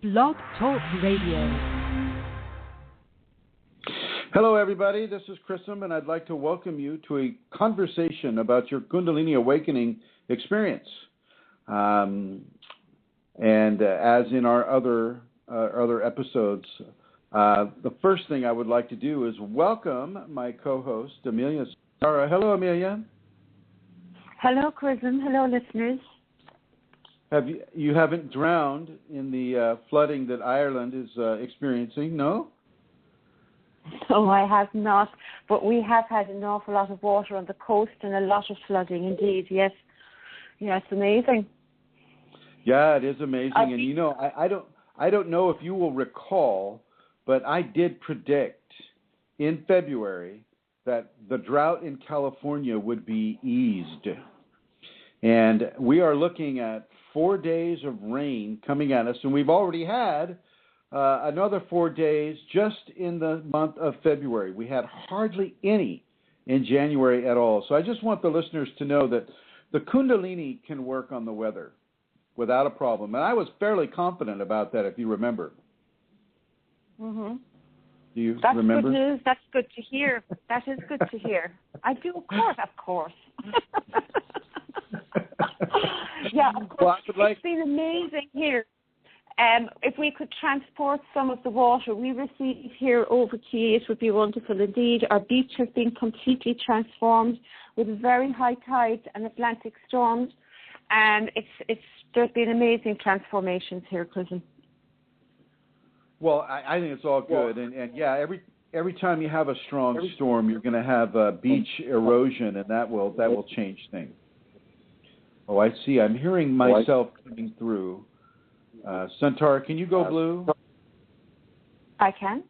BlogTalk Radio. Hello, everybody. This is Chrism, and I'd like to welcome you to a conversation about your Kundalini awakening experience. And as in our other episodes, the first thing I would like to do is welcome my co-host, Amelia Sara. Hello, Amelia. Hello, Chrism. Hello, listeners. You haven't drowned in the flooding that Ireland is experiencing, no? No, I have not. But we have had an awful lot of water on the coast and a lot of flooding, indeed. Yes, it's amazing. Yeah, it is amazing. And I don't know if you will recall, but I did predict in February that the drought in California would be eased. And we are looking at 4 days of rain coming at us, and we've already had another 4 days just in the month of February. We had hardly any in January at all. So I just want the listeners to know that the Kundalini can work on the weather without a problem. And I was fairly confident about that, if you remember. Mm-hmm. Do you That's remember? Good news. That's good to hear. That is good to hear. I do, of course. Yeah, of course. Well, it's been amazing here. If we could transport some of the water we receive here over Key, it would be wonderful indeed. Our beach has been completely transformed with very high tides and Atlantic storms, and there's been amazing transformations here, Chrism. Well, I think it's all good, and yeah, every time you have a strong storm, you're going to have beach erosion, and that will change things. Oh, I see. I'm hearing myself coming through. Centaur, can you go blue? I can.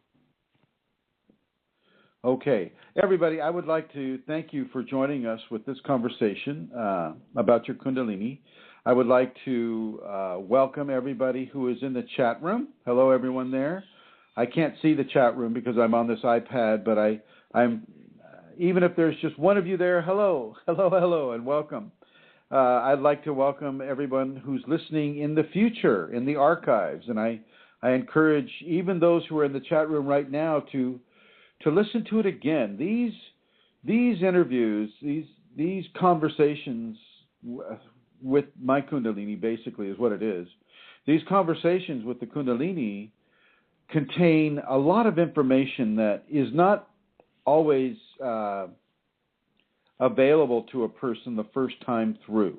Okay. Everybody, I would like to thank you for joining us with this conversation about your Kundalini. I would like to welcome everybody who is in the chat room. Hello, everyone there. I can't see the chat room because I'm on this iPad, but I'm even if there's just one of you there, hello, and welcome. I'd like to welcome everyone who's listening in the future, in the archives, and I encourage even those who are in the chat room right now to listen to it again. These interviews, these conversations with my Kundalini, basically, is what it is. These conversations with the Kundalini contain a lot of information that is not always available to a person the first time through.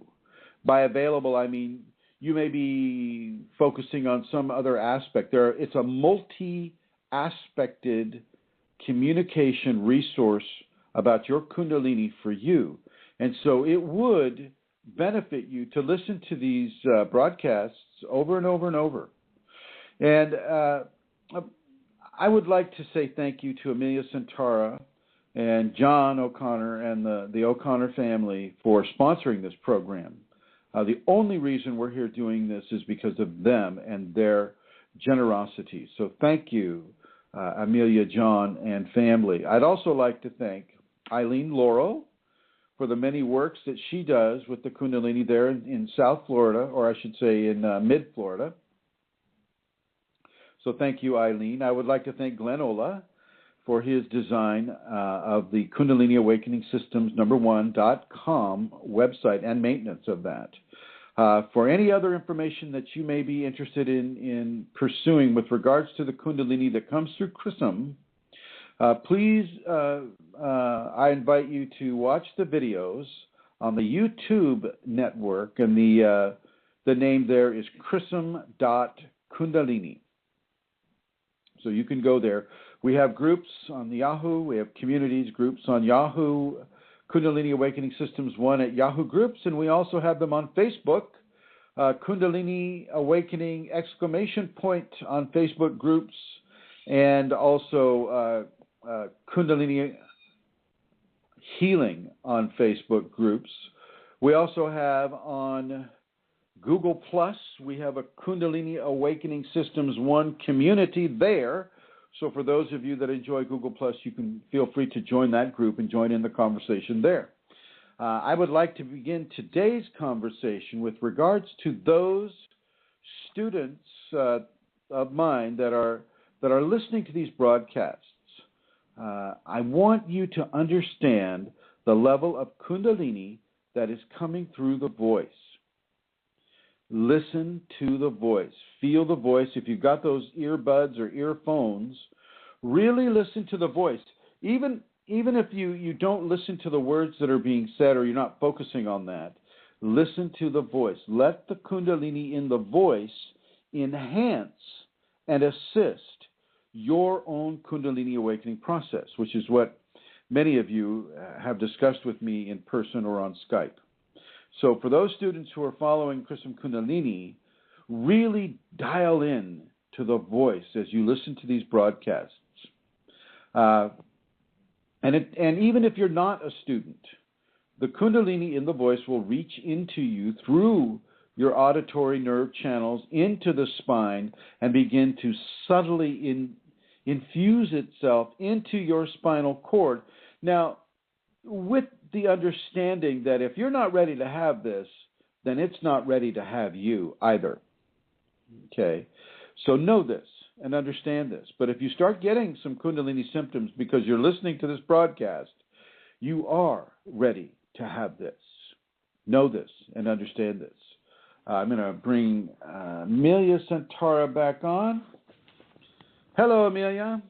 By available, I mean you may be focusing on some other aspect. It's a multi-aspected communication resource about your Kundalini for you. And so it would benefit you to listen to these broadcasts over and over and over. And I would like to say thank you to Amelia Santara and John O'Connor and the O'Connor family for sponsoring this program. The only reason we're here doing this is because of them and their generosity. So thank you, Amelia, John, and family. I'd also like to thank Eileen Laurel for the many works that she does with the Kundalini there in South Florida, or I should say in mid-Florida. So thank you, Eileen. I would like to thank Glenn Ola for his design of the Kundalini Awakening Systems #1.com website and maintenance of that. For any other information that you may be interested in pursuing with regards to the Kundalini that comes through Chrism, please, I invite you to watch the videos on the YouTube network, and the name there is chrism.kundalini. So you can go there. We have groups on the Yahoo. We have communities groups on Yahoo, Kundalini Awakening Systems 1 at Yahoo Groups, and we also have them on Facebook, Kundalini Awakening ! On Facebook groups, and also Kundalini Healing on Facebook groups. We also have on Google+, we have a Kundalini Awakening Systems 1 community there. So for those of you that enjoy Google+, you can feel free to join that group and join in the conversation there. I would like to begin today's conversation with regards to those students of mine that are listening to these broadcasts, I want you to understand the level of Kundalini that is coming through the voice. Listen to the voice. Feel the voice. If you've got those earbuds or earphones, really listen to the voice. Even if you don't listen to the words that are being said or you're not focusing on that, listen to the voice. Let the Kundalini in the voice enhance and assist your own Kundalini awakening process, which is what many of you have discussed with me in person or on Skype. So for those students who are following Chrism Kundalini, really dial in to the voice as you listen to these broadcasts. And even if you're not a student, the Kundalini in the voice will reach into you through your auditory nerve channels into the spine and begin to subtly infuse itself into your spinal cord. Now, with the understanding that if you're not ready to have this, then it's not ready to have you either. Okay? So know this and understand this. But if you start getting some Kundalini symptoms because you're listening to this broadcast, you are ready to have this. Know this and understand this. I'm going to bring Amelia Santara back on. Hello, Amelia.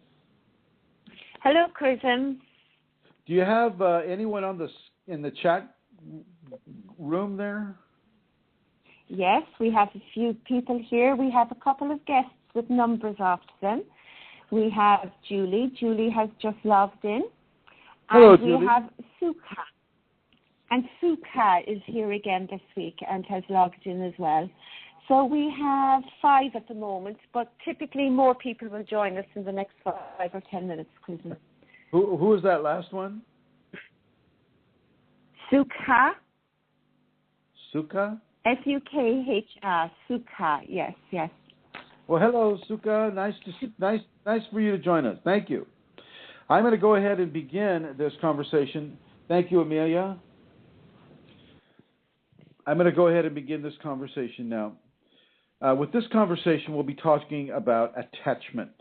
Hello, Chrism. Do you have anyone in the chat room there? Yes, we have a few people here. We have a couple of guests with numbers after them. We have Julie. Julie has just logged in. Hello, and Julie. We have Sukha. And Sukha is here again this week and has logged in as well. So we have 5 at the moment, but typically more people will join us in the next 5 or 10 minutes. Who was that last one? Sukha. Sukha? Sukha. Sukha. Yes. Well, hello, Sukha. Nice for you to join us. Thank you. I'm going to go ahead and begin this conversation. Thank you, Amelia. I'm going to go ahead and begin this conversation now. With this conversation, we'll be talking about attachment.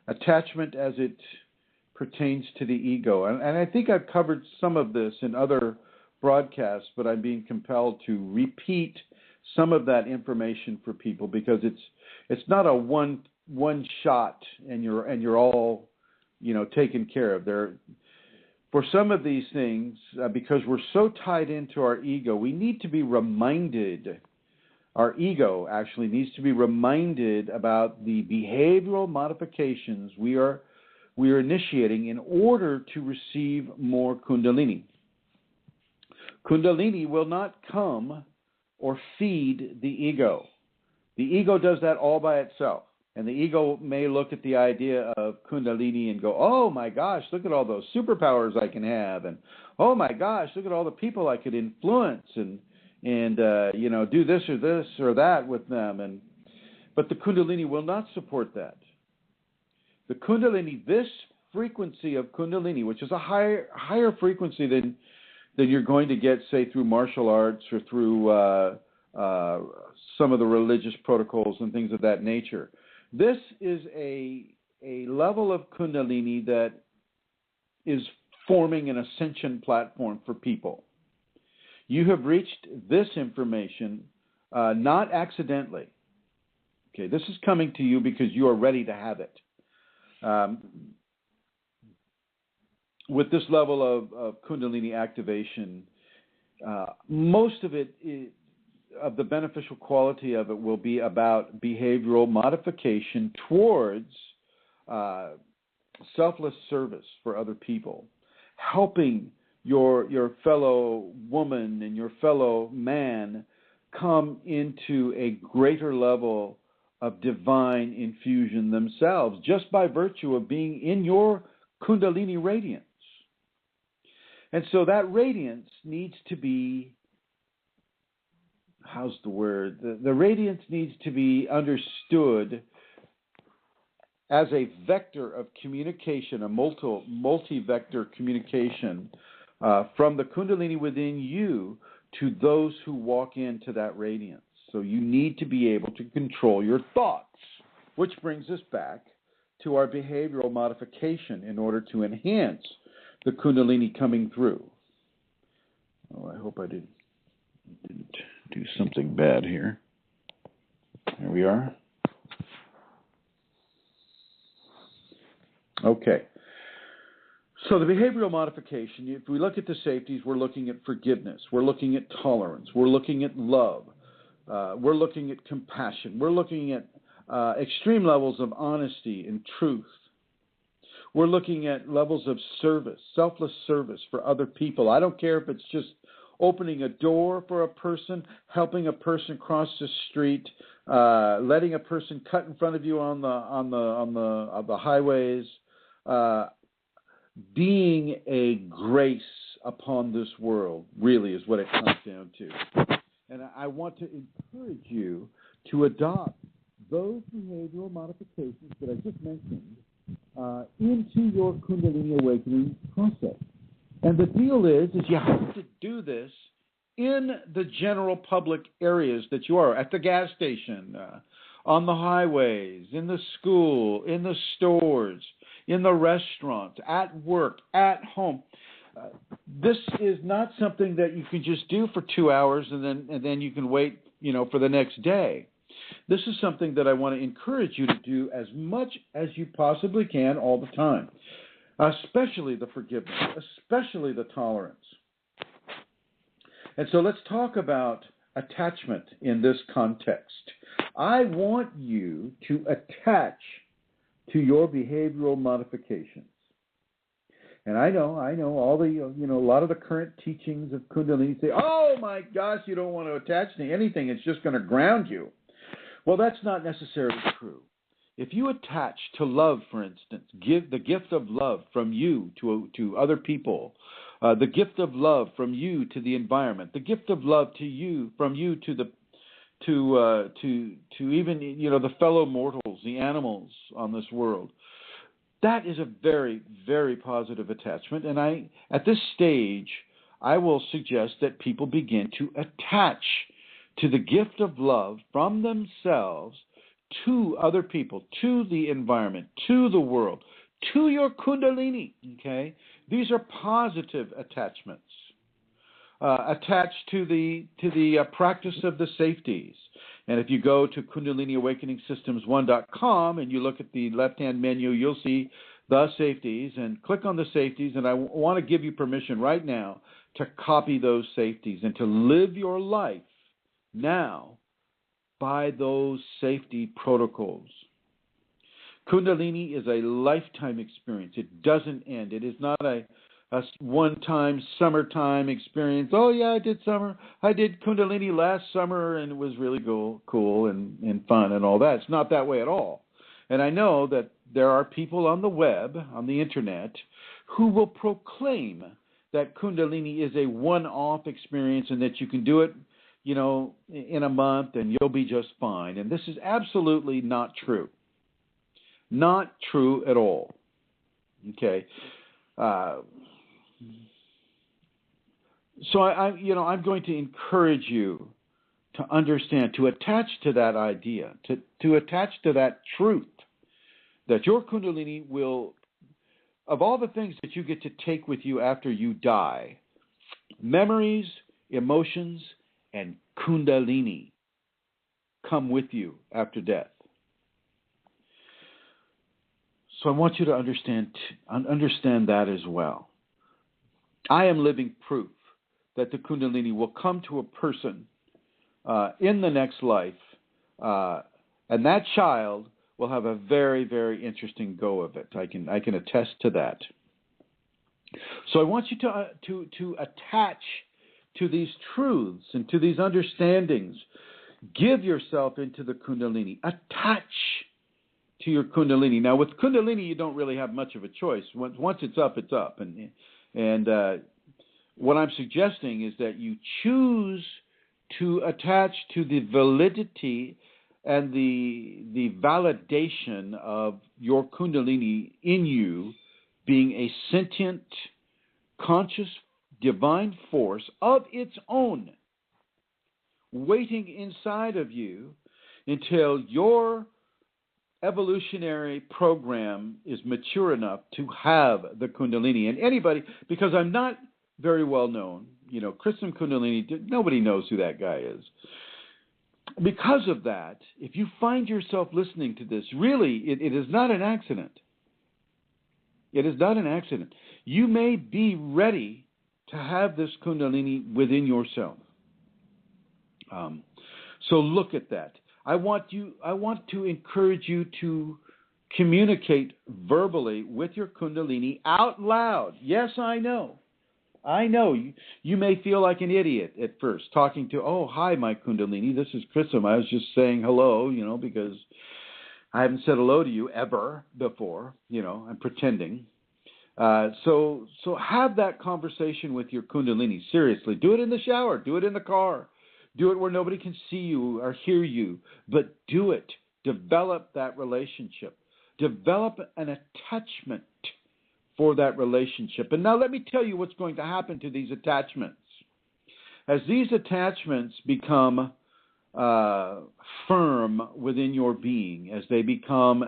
Attachment as it pertains to the ego. And I think I've covered some of this in other broadcasts, but I'm being compelled to repeat some of that information for people because it's not a one shot and you're all taken care of. For some of these things, because we're so tied into our ego, we need to be reminded. Our ego actually needs to be reminded about the behavioral modifications we are initiating in order to receive more Kundalini. Kundalini will not come or feed the ego. The ego does that all by itself. And the ego may look at the idea of Kundalini and go, oh my gosh, look at all those superpowers I can have. And oh my gosh, look at all the people I could influence and do this or that with them. But the Kundalini will not support that. The Kundalini, this frequency of Kundalini, which is a higher frequency than you're going to get, say, through martial arts or through some of the religious protocols and things of that nature. This is a level of Kundalini that is forming an ascension platform for people. You have reached this information not accidentally. Okay, this is coming to you because you are ready to have it. With this level of Kundalini activation, most of it of the beneficial quality of it will be about behavioral modification towards selfless service for other people, helping your fellow woman and your fellow man come into a greater level of divine infusion themselves, just by virtue of being in your Kundalini radiance. And so that radiance needs to be, the radiance needs to be understood as a vector of communication, a multi-vector communication from the Kundalini within you to those who walk into that radiance. So you need to be able to control your thoughts. which brings us back to our behavioral modification in order to enhance the Kundalini coming through. Oh, I hope I didn't do something bad here. There we are. Okay. So the behavioral modification, if we look at the safeties, we're looking at forgiveness, we're looking at tolerance, we're looking at love, we're looking at compassion, we're looking at extreme levels of honesty and truth. We're looking at levels of service, selfless service for other people. I don't care if it's just opening a door for a person, helping a person cross the street, letting a person cut in front of you on the highways, being a grace upon this world, really is what it comes down to. And I want to encourage you to adopt those behavioral modifications that I just mentioned into your Kundalini awakening process. And the deal is you have to do this in the general public areas that you are, at the gas station, on the highways, in the school, in the stores, in the restaurants, at work, at home. This is not something that you can just do for 2 hours and then you can wait, for the next day. This is something that I want to encourage you to do as much as you possibly can all the time, especially the forgiveness, especially the tolerance. And so let's talk about attachment in this context. I want you to attach to your behavioral modifications. And I know all the, a lot of the current teachings of Kundalini say, oh my gosh, you don't want to attach to anything. It's just going to ground you. Well, that's not necessarily true. If you attach to love, for instance, give the gift of love from you to other people, the gift of love from you to the environment, the gift of love to you from you to even the fellow mortals, the animals on this world. That is a very, very positive attachment. And at this stage, I will suggest that people begin to attach to the gift of love from themselves to other people, to the environment, to the world, to your Kundalini. Okay, these are positive attachments. Attached to the practice of the safeties. And if you go to KundaliniAwakeningSystems1.com and you look at the left-hand menu, you'll see the safeties, and click on the safeties. And I want to give you permission right now to copy those safeties and to live your life now by those safety protocols. Kundalini is a lifetime experience. It doesn't end. It is not a one-time summertime experience. Oh yeah, I did Kundalini last summer and it was really cool and fun and all that. It's not that way at all. And I know that there are people on the web, on the internet, who will proclaim that Kundalini is a one-off experience and that you can do it, in a month and you'll be just fine. And this is absolutely not true. Not true at all. Okay. So I'm going to encourage you to understand, to attach to that idea, to attach to that truth, that your Kundalini will, of all the things that you get to take with you after you die, memories, emotions, and Kundalini come with you after death. So I want you to understand that as well. I am living proof that the Kundalini will come to a person in the next life, and that child will have a very, very interesting go of it. I can attest to that. So I want you to attach to these truths and to these understandings. Give yourself into the Kundalini. Attach to your Kundalini. Now, with Kundalini, you don't really have much of a choice. Once it's up, it's up. And what I'm suggesting is that you choose to attach to the validity and the validation of your Kundalini in you being a sentient, conscious, divine force of its own, waiting inside of you until your evolutionary program is mature enough to have the Kundalini. And anybody, because I'm not very well known, Chrism Kundalini, nobody knows who that guy is. Because of that, if you find yourself listening to this, really, it is not an accident. It is not an accident. You may be ready to have this Kundalini within yourself. So look at that. I want to encourage you to communicate verbally with your Kundalini out loud. Yes, I know. You may feel like an idiot at first, talking to, oh, hi, my Kundalini. This is Chrism. I was just saying hello, because I haven't said hello to you ever before. I'm pretending. So have that conversation with your Kundalini. Seriously, do it in the shower. Do it in the car. Do it where nobody can see you or hear you. But do it. Develop that relationship. Develop an attachment for that relationship. And now let me tell you what's going to happen to these attachments. As these attachments become firm within your being, as they become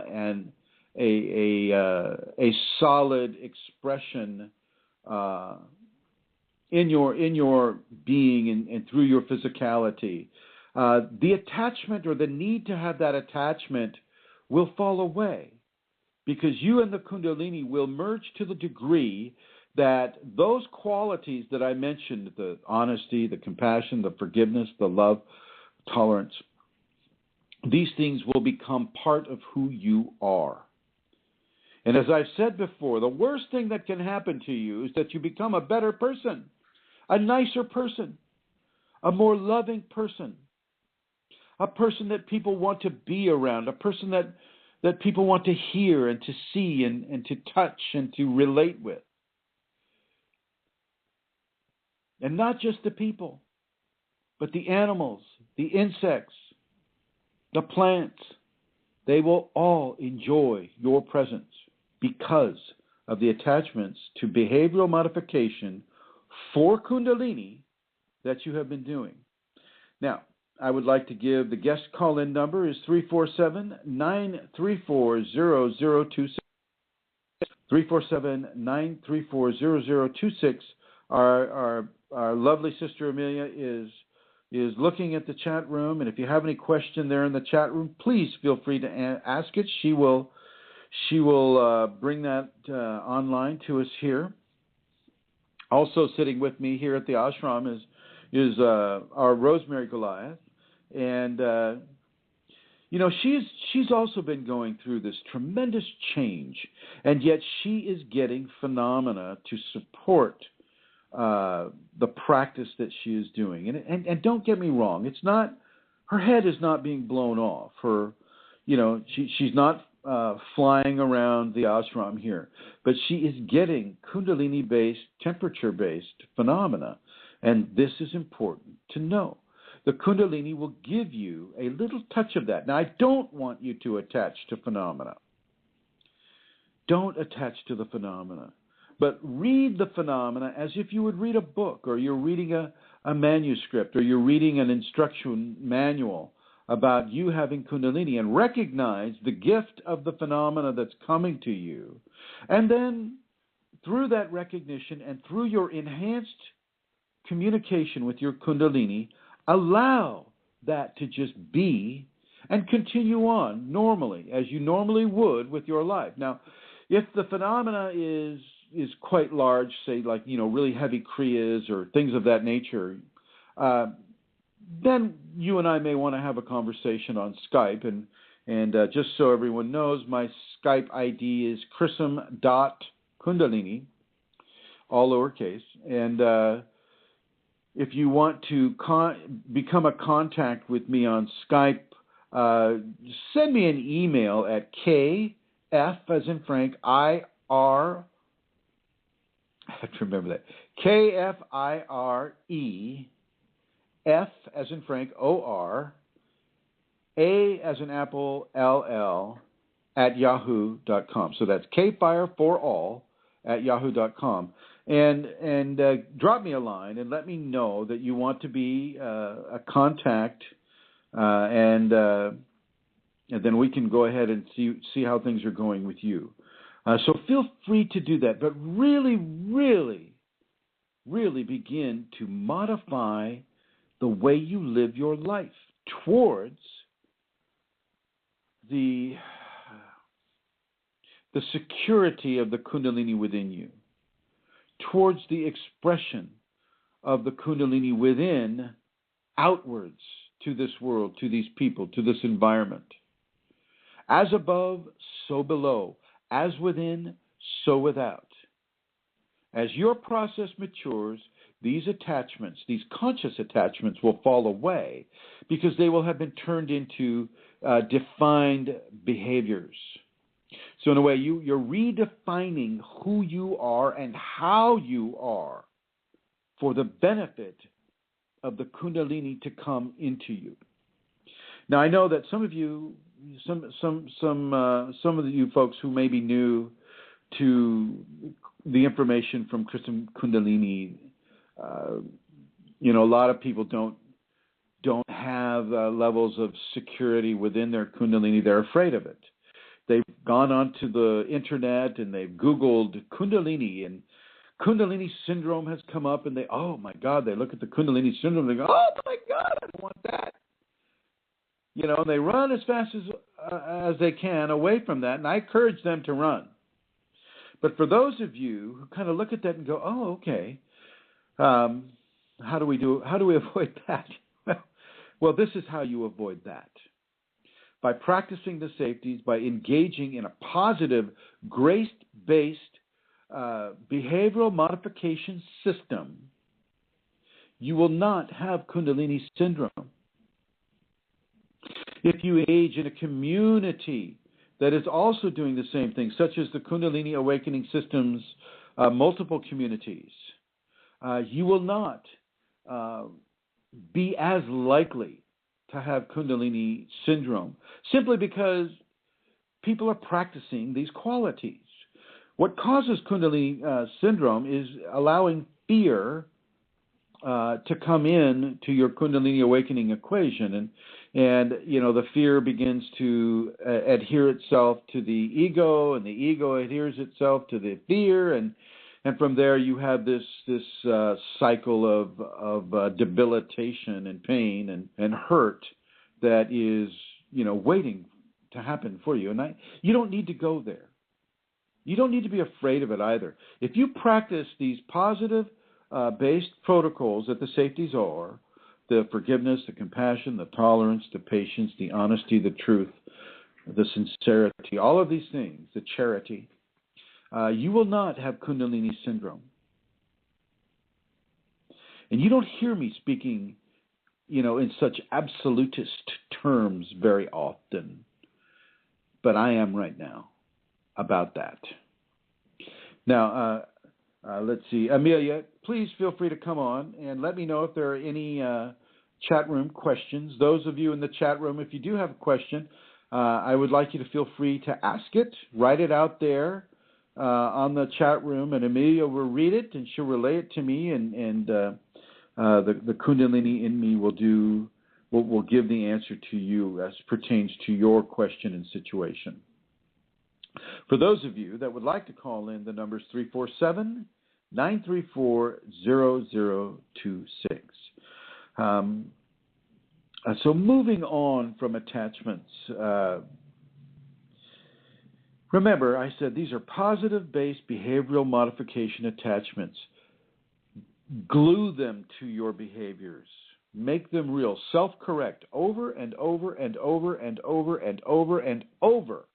a solid expression in your being and through your physicality, the attachment or the need to have that attachment will fall away, because you and the Kundalini will merge to the degree that those qualities that I mentioned, the honesty, the compassion, the forgiveness, the love, tolerance, these things will become part of who you are. And as I've said before, the worst thing that can happen to you is that you become a better person, a nicer person, a more loving person, a person that people want to be around, a person that people want to hear and to see and to touch and to relate with. And not just the people, but the animals, the insects, the plants. They will all enjoy your presence because of the attachments to behavioral modification for Kundalini that you have been doing. Now, I would like to give the guest call-in number is 347-934-0026. 347-934-0026. Our lovely sister Amelia is looking at the chat room, and if you have any question there in the chat room, please feel free to ask it. She will bring that online to us here. Also sitting with me here at the ashram is our Rosemary Goliath. And, she's also been going through this tremendous change, and yet she is getting phenomena to support the practice that she is doing. And don't get me wrong, it's not, her head is not being blown off. She's not flying around the ashram here, but she is getting Kundalini-based, temperature-based phenomena, and this is important to know. The Kundalini will give you a little touch of that. Now, I don't want you to attach to phenomena. Don't attach to the phenomena, but read the phenomena as if you would read a book, or you're reading a manuscript, or you're reading an instruction manual about you having Kundalini, and recognize the gift of the phenomena that's coming to you. And then through that recognition and through your enhanced communication with your Kundalini, allow that to just be and continue on normally, as you normally would with your life. Now, if the phenomena is quite large, say like, really heavy kriyas or things of that nature, then you and I may want to have a conversation on Skype. And just so everyone knows, my Skype ID is chrism.kundalini, all lowercase. And if you want to become a contact with me on Skype, send me an email at KF as in Frank, IR, I have to remember that, KFIRE, F as in Frank, OR, A as in Apple, LL, at yahoo.com. So that's kfire4all at yahoo.com. And drop me a line and let me know that you want to be a contact and and then we can go ahead and see how things are going with you. So feel free to do that, but really, really, really begin to modify the way you live your life towards the security of the Kundalini within you, towards the expression of the Kundalini within outwards to this world, to these people, to this environment. As above, so below. As within, so without. As your process matures, these attachments, these conscious attachments, will fall away because they will have been turned into defined behaviors. So in a way, you're redefining who you are and how you are for the benefit of the Kundalini to come into you. Now, I know that some of you, some of you folks who may be new to the information from Chrism Kundalini, a lot of people don't have levels of security within their Kundalini. They're afraid of it. They've gone onto the internet and they've Googled Kundalini, and Kundalini syndrome has come up, and oh my God, they look at the Kundalini syndrome and they go, oh my God, I don't want that. And they run as fast as they can away from that, and I encourage them to run. But for those of you who kind of look at that and go, oh, okay, how do we avoid that? Well, this is how you avoid that. By practicing the safeties, by engaging in a positive, grace-based behavioral modification system, you will not have Kundalini syndrome. If you engage in a community that is also doing the same thing, such as the Kundalini Awakening System's multiple communities, you will not be as likely to have Kundalini syndrome, simply because people are practicing these qualities. What causes Kundalini syndrome is allowing fear to come in to your Kundalini awakening equation, and the fear begins to adhere itself to the ego, and the ego adheres itself to the fear, and from there you have this cycle of debilitation and pain and hurt that is waiting to happen for you. And you don't need to go there. You don't need to be afraid of it either. If you practice these positive based protocols that the safeties are, the forgiveness, the compassion, the tolerance, the patience, the honesty, the truth, the sincerity, all of these things, the charity, you will not have Kundalini syndrome. And you don't hear me speaking, in such absolutist terms very often, but I am right now about that. Now, let's see. Amelia, please feel free to come on and let me know if there are any chat room questions. Those of you in the chat room, if you do have a question, I would like you to feel free to ask it. Write it out there on the chat room, and Amelia will read it, and she'll relay it to me, and the Kundalini in me will give the answer to you as pertains to your question and situation. For those of you that would like to call in, the number is 347-934-0026. So moving on from attachments, remember I said these are positive-based behavioral modification attachments. Glue them to your behaviors. Make them real. Self-correct over and over and over and over and over and over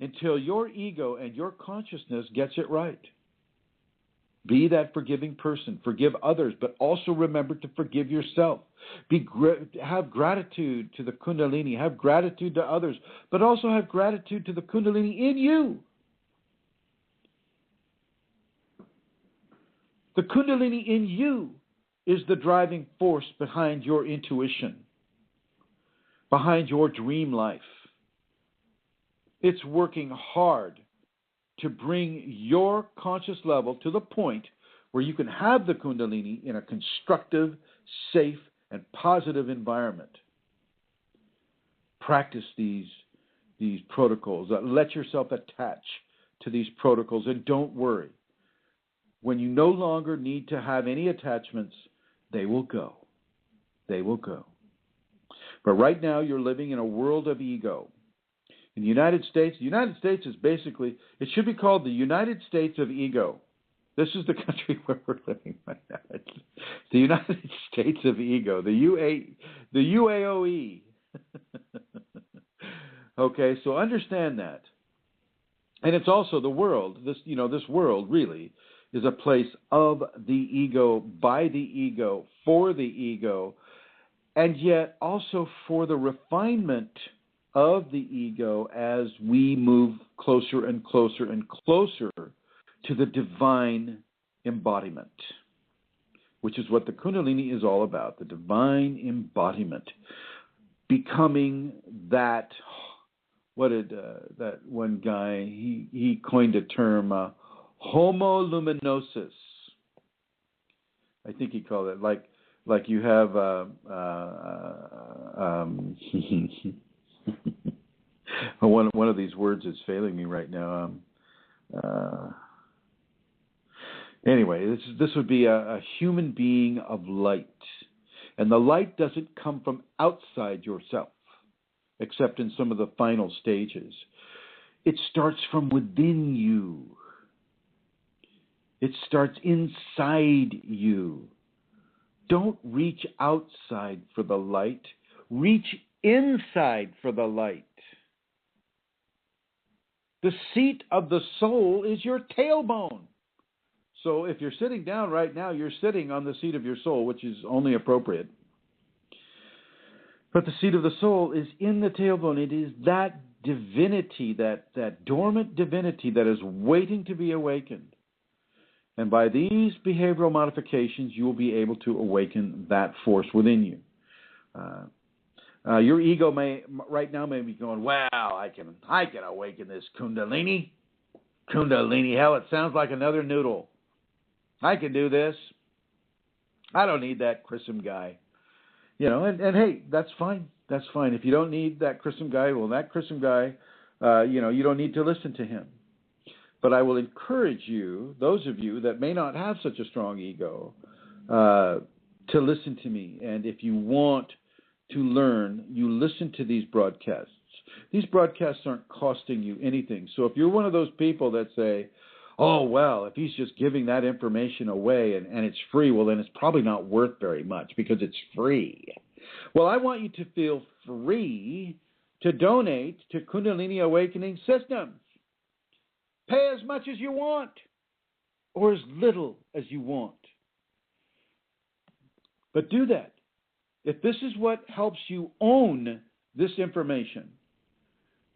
until your ego and your consciousness gets it right. Be that forgiving person. Forgive others, but also remember to forgive yourself. Have gratitude to the Kundalini. Have gratitude to others, but also have gratitude to the Kundalini in you. The Kundalini in you is the driving force behind your intuition, behind your dream life. It's working hard to bring your conscious level to the point where you can have the Kundalini in a constructive, safe, and positive environment. practice these protocols. Let yourself attach to these protocols, and don't worry. When you no longer need to have any attachments, they will go. They will go. But right now, you're living in a world of ego. In the United States is basically, it should be called the United States of Ego. This is the country where we're living right now. It's the United States of Ego, the UAOE. Okay, so understand that. And it's also the world. This world really is a place of the ego, by the ego, for the ego, and yet also for the refinement of the ego as we move closer and closer and closer to the divine embodiment, which is what the Kundalini is all about, the divine embodiment, becoming that. What did that one guy, he coined a term, homo luminosus. I think he called it, like you have one of these words is failing me right now. Anyway, this would be a human being of light. And the light doesn't come from outside yourself, except in some of the final stages. It starts from within you. It starts inside you. Don't reach outside for the light. Reach inside for the light. The seat of the soul is your tailbone. So if you're sitting down right now, you're sitting on the seat of your soul, which is only appropriate. But the seat of the soul is in the tailbone. It is that divinity, that dormant divinity that is waiting to be awakened. And by these behavioral modifications, you will be able to awaken that force within you. Your ego right now may be going, wow, I can awaken this Kundalini. Kundalini, hell, it sounds like another noodle. I can do this. I don't need that Chrism guy. And hey, that's fine. That's fine. If you don't need that Chrism guy, well, that Chrism guy, you don't need to listen to him. But I will encourage you, those of you that may not have such a strong ego, to listen to me. And if you want to learn, you listen to these broadcasts. These broadcasts aren't costing you anything. So if you're one of those people that say, oh, well, if he's just giving that information away and it's free, well, then it's probably not worth very much because it's free. Well, I want you to feel free to donate to Kundalini Awakening Systems. Pay as much as you want or as little as you want. But do that. If this is what helps you own this information,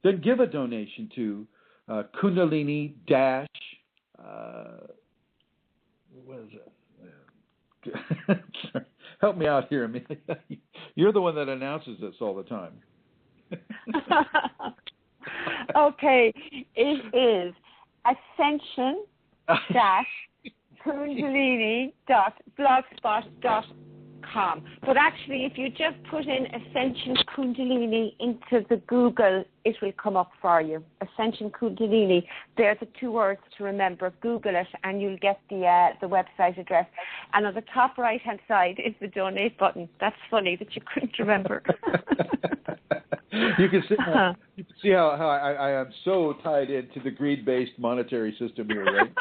then give a donation to Kundalini dash. What is it? Help me out here, Amelia. You're the one that announces this all the time. Okay, it is ascension-kundalini.blogspot.com. But actually, if you just put in Ascension Kundalini into the Google, it will come up for you. Ascension Kundalini. They're the two words to remember. Google it, and you'll get the website address. And on the top right-hand side is the donate button. That's funny that you couldn't remember. You can see how I am so tied into the greed-based monetary system here, right?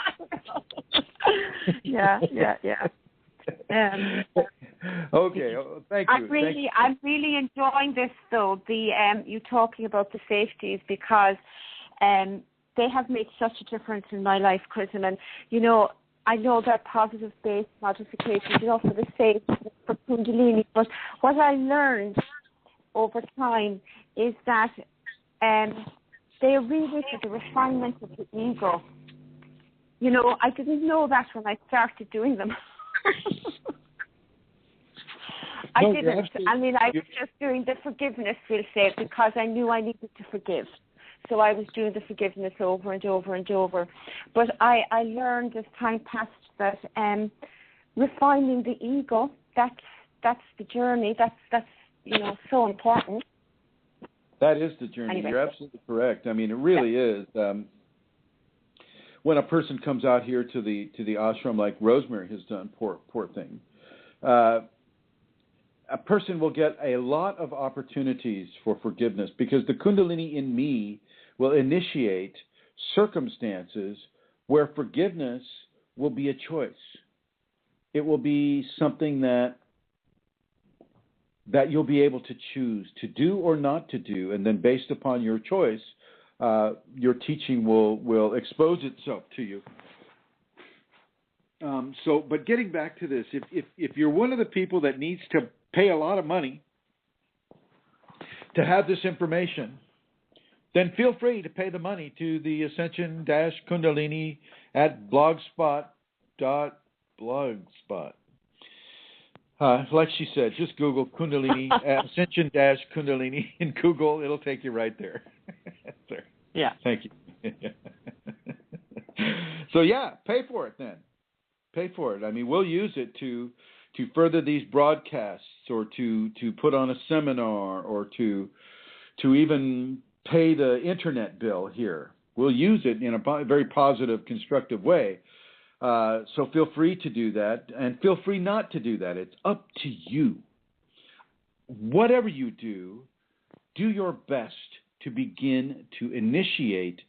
Yeah. Okay, thank you. I'm really enjoying this, though. You talking about the safeties, because they have made such a difference in my life, Chrism. And I know they're positive-based modifications, for the safety for Kundalini. But what I learned over time is that they are really for the refinement of the ego. I didn't know that when I started doing them. I didn't. I mean, I was just doing the forgiveness, we'll say, because I knew I needed to forgive. So I was doing the forgiveness over and over and over. But I learned as time passed that refining the ego, that's the journey. That's so important. That is the journey. Anyway. You're absolutely correct. I mean, it really is. When a person comes out here to the ashram, like Rosemary has done, poor thing, a person will get a lot of opportunities for forgiveness because the Kundalini in me will initiate circumstances where forgiveness will be a choice. It will be something that you'll be able to choose to do or not to do, and then based upon your choice, your teaching will expose itself to you. But getting back to this, if you're one of the people that needs to pay a lot of money to have this information, then feel free to pay the money to the Ascension-Kundalini at blogspot.blogspot. Like she said, just Google Kundalini, Ascension-Kundalini in Google. It'll take you right there. There. Yeah. Thank you. So, yeah, pay for it then. Pay for it. I mean, we'll use it to further these broadcasts or to put on a seminar or to even pay the internet bill here. We'll use it in a very positive, constructive way. So feel free to do that, and feel free not to do that. It's up to you. Whatever you do your best to begin to initiate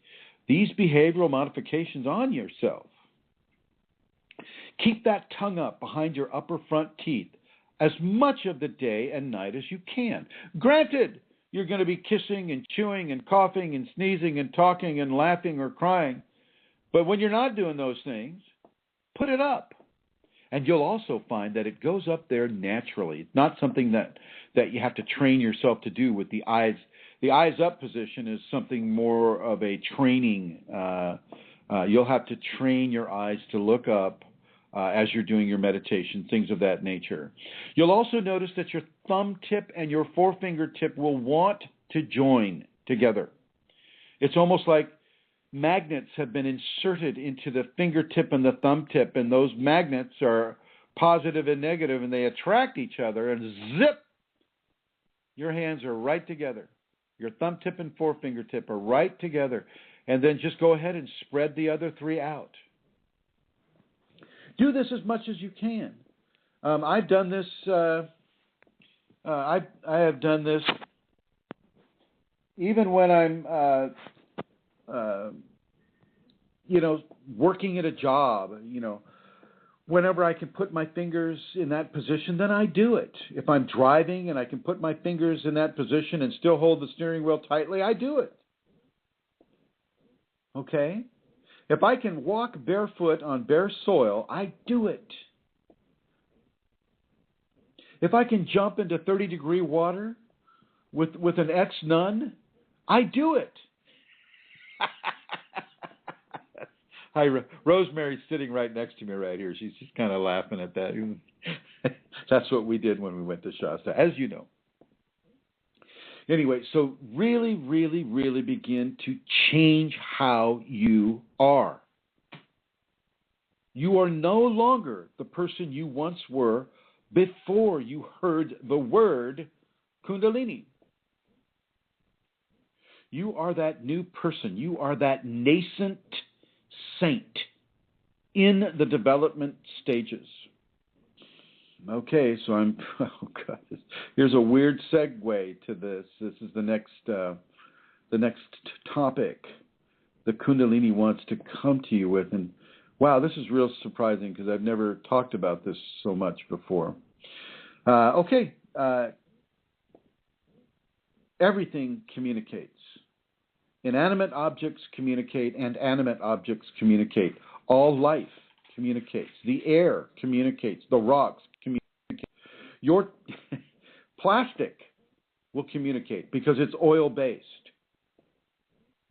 these behavioral modifications on yourself. Keep that tongue up behind your upper front teeth as much of the day and night as you can. Granted, you're going to be kissing and chewing and coughing and sneezing and talking and laughing or crying, but when you're not doing those things, put it up. And you'll also find that it goes up there naturally. It's not something that you have to train yourself to do with the eyes. The eyes up position is something more of a training. You'll have to train your eyes to look up as you're doing your meditation, things of that nature. You'll also notice that your thumb tip and your forefinger tip will want to join together. It's almost like magnets have been inserted into the fingertip and the thumb tip, and those magnets are positive and negative, and they attract each other, and zip, your hands are right together. Your thumb tip and forefinger tip are right together, and then just go ahead and spread the other three out. Do this as much as you can. I've done this. I have done this even when I'm working at a job, whenever I can put my fingers in that position, then I do it. If I'm driving and I can put my fingers in that position and still hold the steering wheel tightly, I do it. Okay? If I can walk barefoot on bare soil, I do it. If I can jump into 30-degree water with an ex-nun, I do it. Hi, Rosemary's sitting right next to me right here. She's just kind of laughing at that. That's what we did when we went to Shasta, as you know. Anyway, so really, really, really begin to change how you are. You are no longer the person you once were before you heard the word Kundalini. You are that new person. You are that nascent saint in the development stages. Okay, so here's a weird segue to this. This is the next topic the Kundalini wants to come to you with. And wow, this is real surprising because I've never talked about this so much before. Everything communicates. Inanimate objects communicate and animate objects communicate. All life communicates. The air communicates. The rocks communicate. Your plastic will communicate because it's oil-based.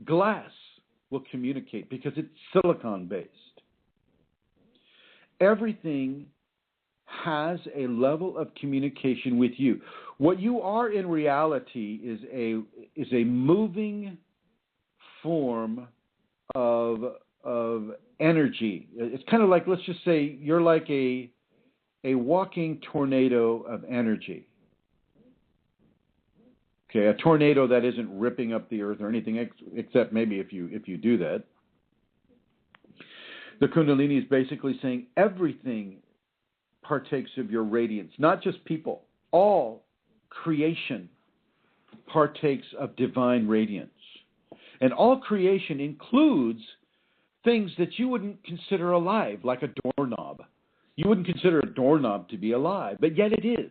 Glass will communicate because it's silicon-based. Everything has a level of communication with you. What you are in reality is a moving form of energy. It's kind of like, let's just say you're like a walking tornado of energy. Okay, a tornado that isn't ripping up the earth or anything except maybe if you do that. The Kundalini is basically saying everything partakes of your radiance, not just people. All creation partakes of divine radiance. And all creation includes things that you wouldn't consider alive, like a doorknob. You wouldn't consider a doorknob to be alive, but yet it is.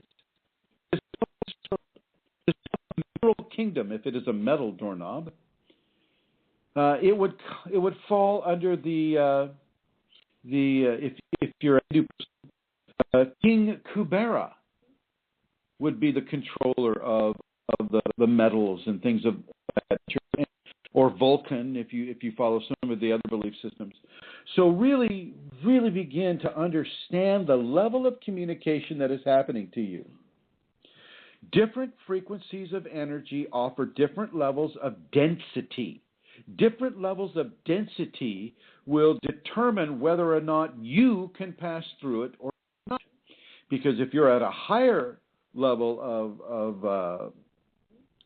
The mineral kingdom, if it is a metal doorknob, it would fall under the if you're a Hindu person, King Kubera would be the controller of the metals and things of that nature, or Vulcan if you follow some of the other belief systems. So really begin to understand the level of communication that is happening to you. Different frequencies of energy offer different levels of density. Different levels of density will determine whether or not you can pass through it or not. Because if you're at a higher level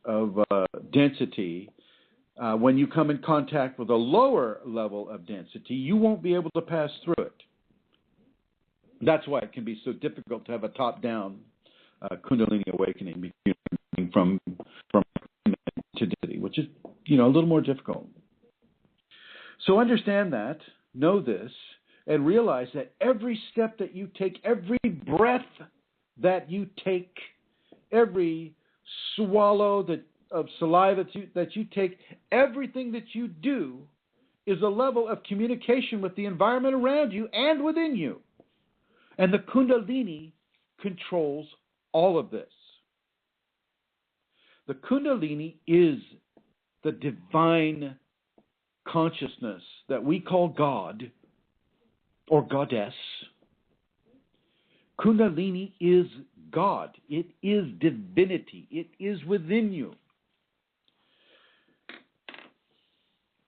of density, when you come in contact with a lower level of density, you won't be able to pass through it. That's why it can be so difficult to have a top-down Kundalini awakening from to density, which is a little more difficult. So understand that, know this, and realize that every step that you take, every breath that you take, every swallow of saliva that you take, everything that you do is a level of communication with the environment around you and within you. And the Kundalini controls all of this. The Kundalini is the divine consciousness that we call God or Goddess. Kundalini is God. It is divinity. It is within you.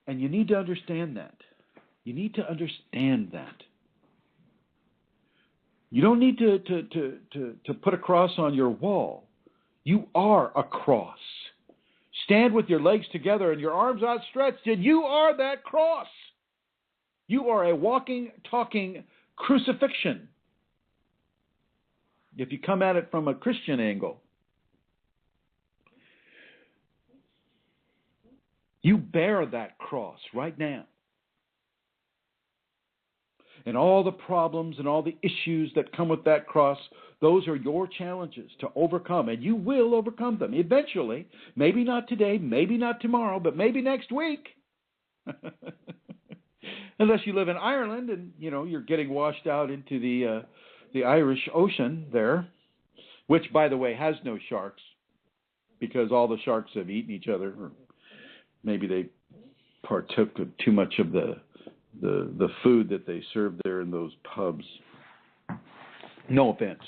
And you need to understand that. You need to understand that. You don't need to put a cross on your wall. You are a cross. Stand with your legs together and your arms outstretched, and you are that cross. You are a walking, talking crucifixion. If you come at it from a Christian angle, you bear that cross right now. And all the problems and all the issues that come with that cross, those are your challenges to overcome, and you will overcome them eventually. Maybe not today, maybe not tomorrow, but maybe next week. Unless you live in Ireland and, you're getting washed out into the Irish Ocean there, which, by the way, has no sharks because all the sharks have eaten each other, or maybe they partook of too much of the food that they served there in those pubs. No offense.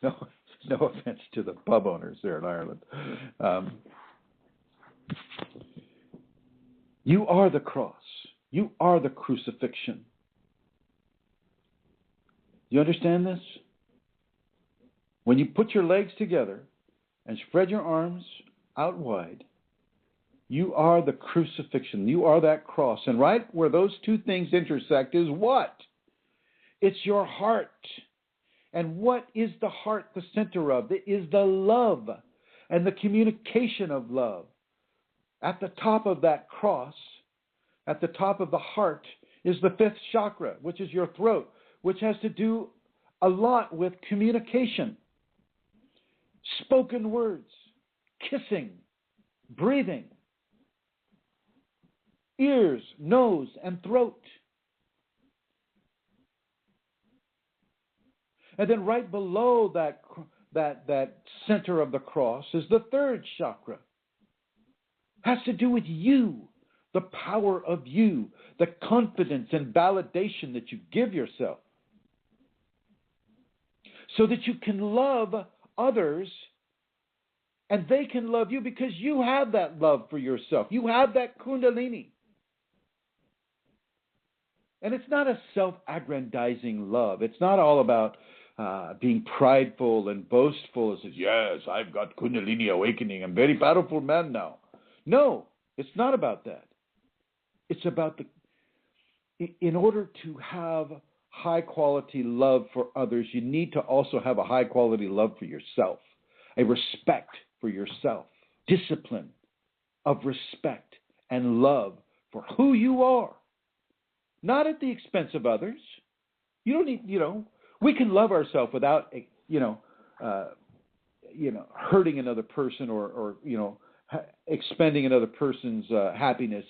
No offense to the pub owners there in Ireland. You are the cross. You are the crucifixion. You understand this? When you put your legs together and spread your arms out wide, you are the crucifixion. You are that cross. And right where those two things intersect is what? It's your heart. And what is the heart the center of? It is the love and the communication of love. At the top of that cross, at the top of the heart, is the fifth chakra, which is your throat, which has to do a lot with communication. Spoken words, kissing, breathing. Ears, nose, and throat. And then right below that center of the cross is the third chakra. Has to do with you, the power of you, the confidence and validation that you give yourself. So that you can love others and they can love you because you have that love for yourself. You have that Kundalini. And it's not a self-aggrandizing love. It's not all about being prideful and boastful and says, yes, I've got Kundalini awakening. I'm a very powerful man now. No, it's not about that. It's about in order to have high quality love for others, you need to also have a high quality love for yourself, a respect for yourself, discipline of respect and love for who you are, not at the expense of others. You don't need, we can love ourselves without, hurting another person or expending another person's happiness,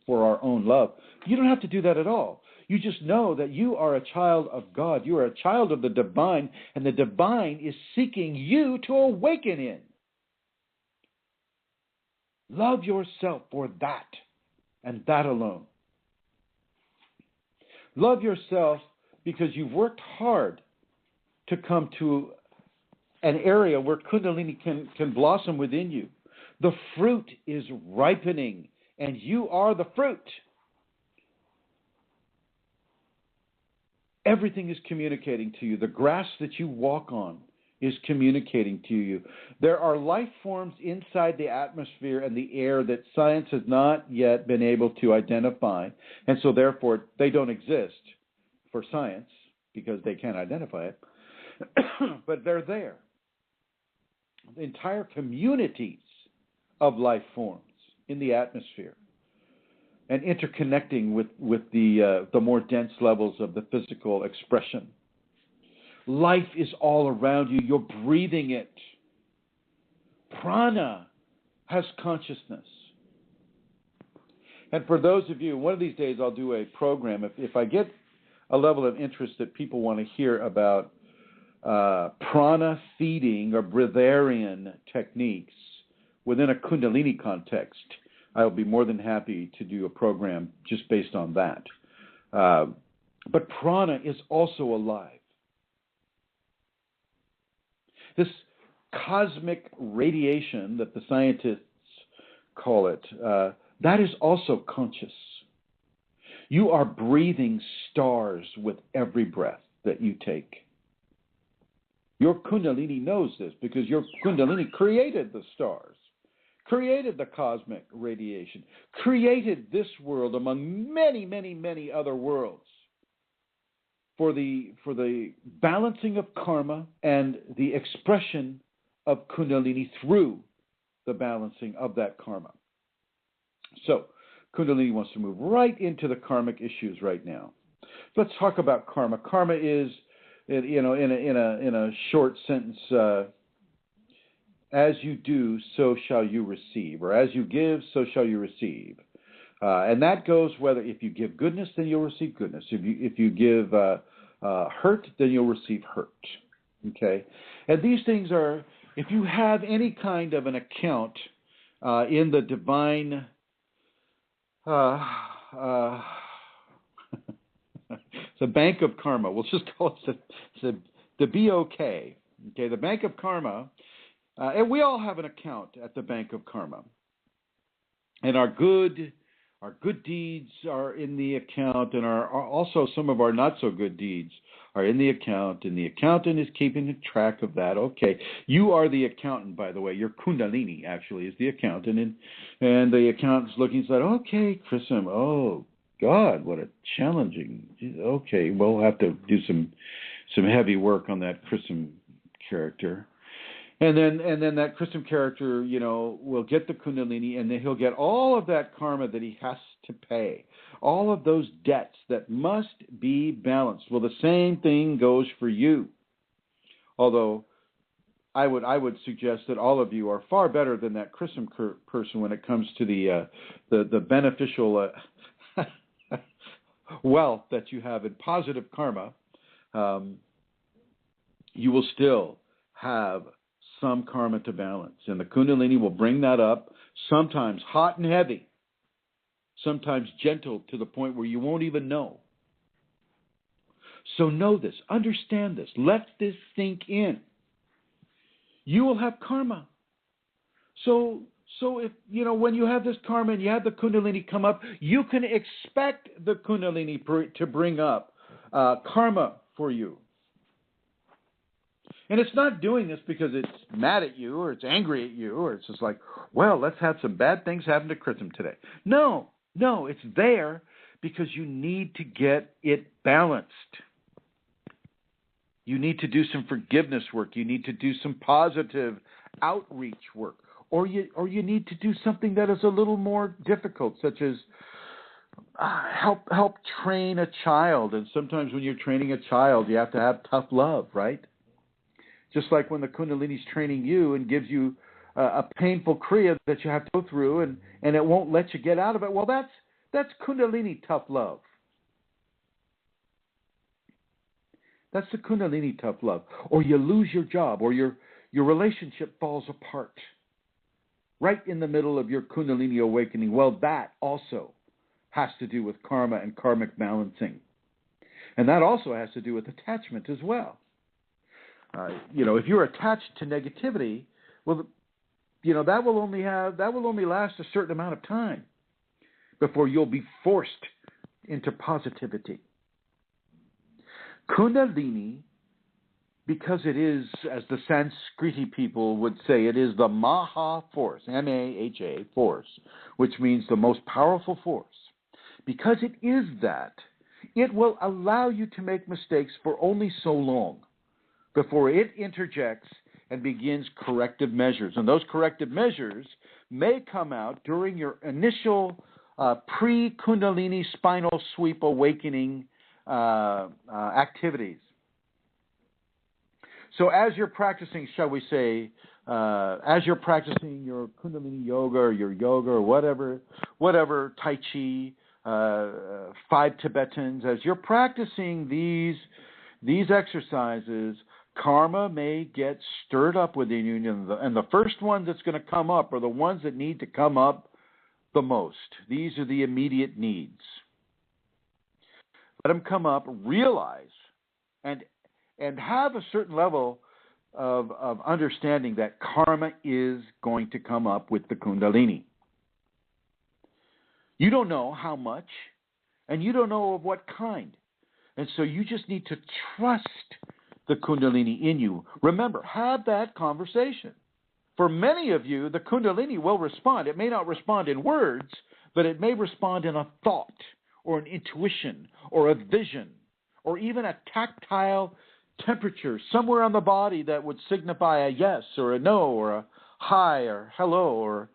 for our own love. You don't have to do that at all. You just know that you are a child of God. You are a child of the divine, and the divine is seeking you to awaken in. Love yourself for that and that alone. Love yourself because you've worked hard to come to an area where Kundalini can blossom within you. The fruit is ripening, and you are the fruit. Everything is communicating to you. The grass that you walk on is communicating to you. There are life forms inside the atmosphere and the air that science has not yet been able to identify, and so therefore they don't exist for science because they can't identify it, but they're there. Entire communities of life forms in the atmosphere and interconnecting with the more dense levels of the physical expression. Life is all around you. You're breathing it. Prana has consciousness. And for those of you, one of these days I'll do a program. If I get a level of interest that people want to hear about prana feeding or breatharian techniques within a Kundalini context, I'll be more than happy to do a program just based on that. But prana is also alive. This cosmic radiation that the scientists call it, that is also conscious. You are breathing stars with every breath that you take. Your Kundalini knows this because your Kundalini created the stars, created the cosmic radiation, created this world among many, many, many other worlds for the balancing of karma and the expression of Kundalini through the balancing of that karma. So Kundalini wants to move right into the karmic issues right now. Let's talk about karma. Karma is, in a short sentence, as you do, so shall you receive, or as you give, so shall you receive. And that goes whether if you give goodness, then you'll receive goodness. If you give hurt, then you'll receive hurt. Okay, and these things are, if you have any kind of an account in the divine, the bank of karma. We'll just call it the BOK. Okay, the bank of karma. And we all have an account at the bank of karma. And our good deeds are in the account, and also some of our not so good deeds are in the account, and the accountant is keeping track of that. Okay, you are the accountant, by the way. Your Kundalini actually is the accountant, and the accountant's looking and said, okay, Chrism, oh God, what a challenging. Okay, we'll have to do some heavy work on that Chrism character. And then that Chrism character, will get the Kundalini, and then he'll get all of that karma that he has to pay, all of those debts that must be balanced. Well, the same thing goes for you. Although I would suggest that all of you are far better than that Chrism person when it comes to the beneficial wealth that you have in positive karma. You will still have some karma to balance, and the Kundalini will bring that up, sometimes hot and heavy, sometimes gentle to the point where you won't even know. So know this, understand this, let this sink in. You will have karma. So if, when you have this karma and you have the Kundalini come up, you can expect the Kundalini to bring up karma for you. And it's not doing this because it's mad at you or it's angry at you or it's just like, well, let's have some bad things happen to Chrism today. No, it's there because you need to get it balanced. You need to do some forgiveness work. You need to do some positive outreach work. Or you need to do something that is a little more difficult, such as help train a child. And sometimes when you're training a child, you have to have tough love, right? Just like when the Kundalini's training you and gives you a painful kriya that you have to go through and it won't let you get out of it. Well, that's Kundalini tough love. That's the Kundalini tough love. Or you lose your job or your relationship falls apart right in the middle of your Kundalini awakening. Well, that also has to do with karma and karmic balancing. And that also has to do with attachment as well. If you're attached to negativity, well, that will only last a certain amount of time before you'll be forced into positivity. Kundalini, because it is, as the Sanskriti people would say, it is the Maha force, M-A-H-A force, which means the most powerful force. Because it is that, it will allow you to make mistakes for only so long before it interjects and begins corrective measures. And those corrective measures may come out during your initial pre-Kundalini spinal sweep awakening activities. So as you're practicing, shall we say, as you're practicing your Kundalini yoga or your yoga or whatever Tai Chi, 5 Tibetans, as you're practicing these exercises, karma may get stirred up within you, and the first ones that's going to come up are the ones that need to come up the most. These are the immediate needs. Let them come up, realize, and have a certain level of understanding that karma is going to come up with the Kundalini. You don't know how much, and you don't know of what kind. And so you just need to trust the Kundalini in you. Remember, have that conversation. For many of you, the Kundalini will respond. It may not respond in words, but it may respond in a thought or an intuition or a vision or even a tactile temperature somewhere on the body that would signify a yes or a no or a hi or hello or,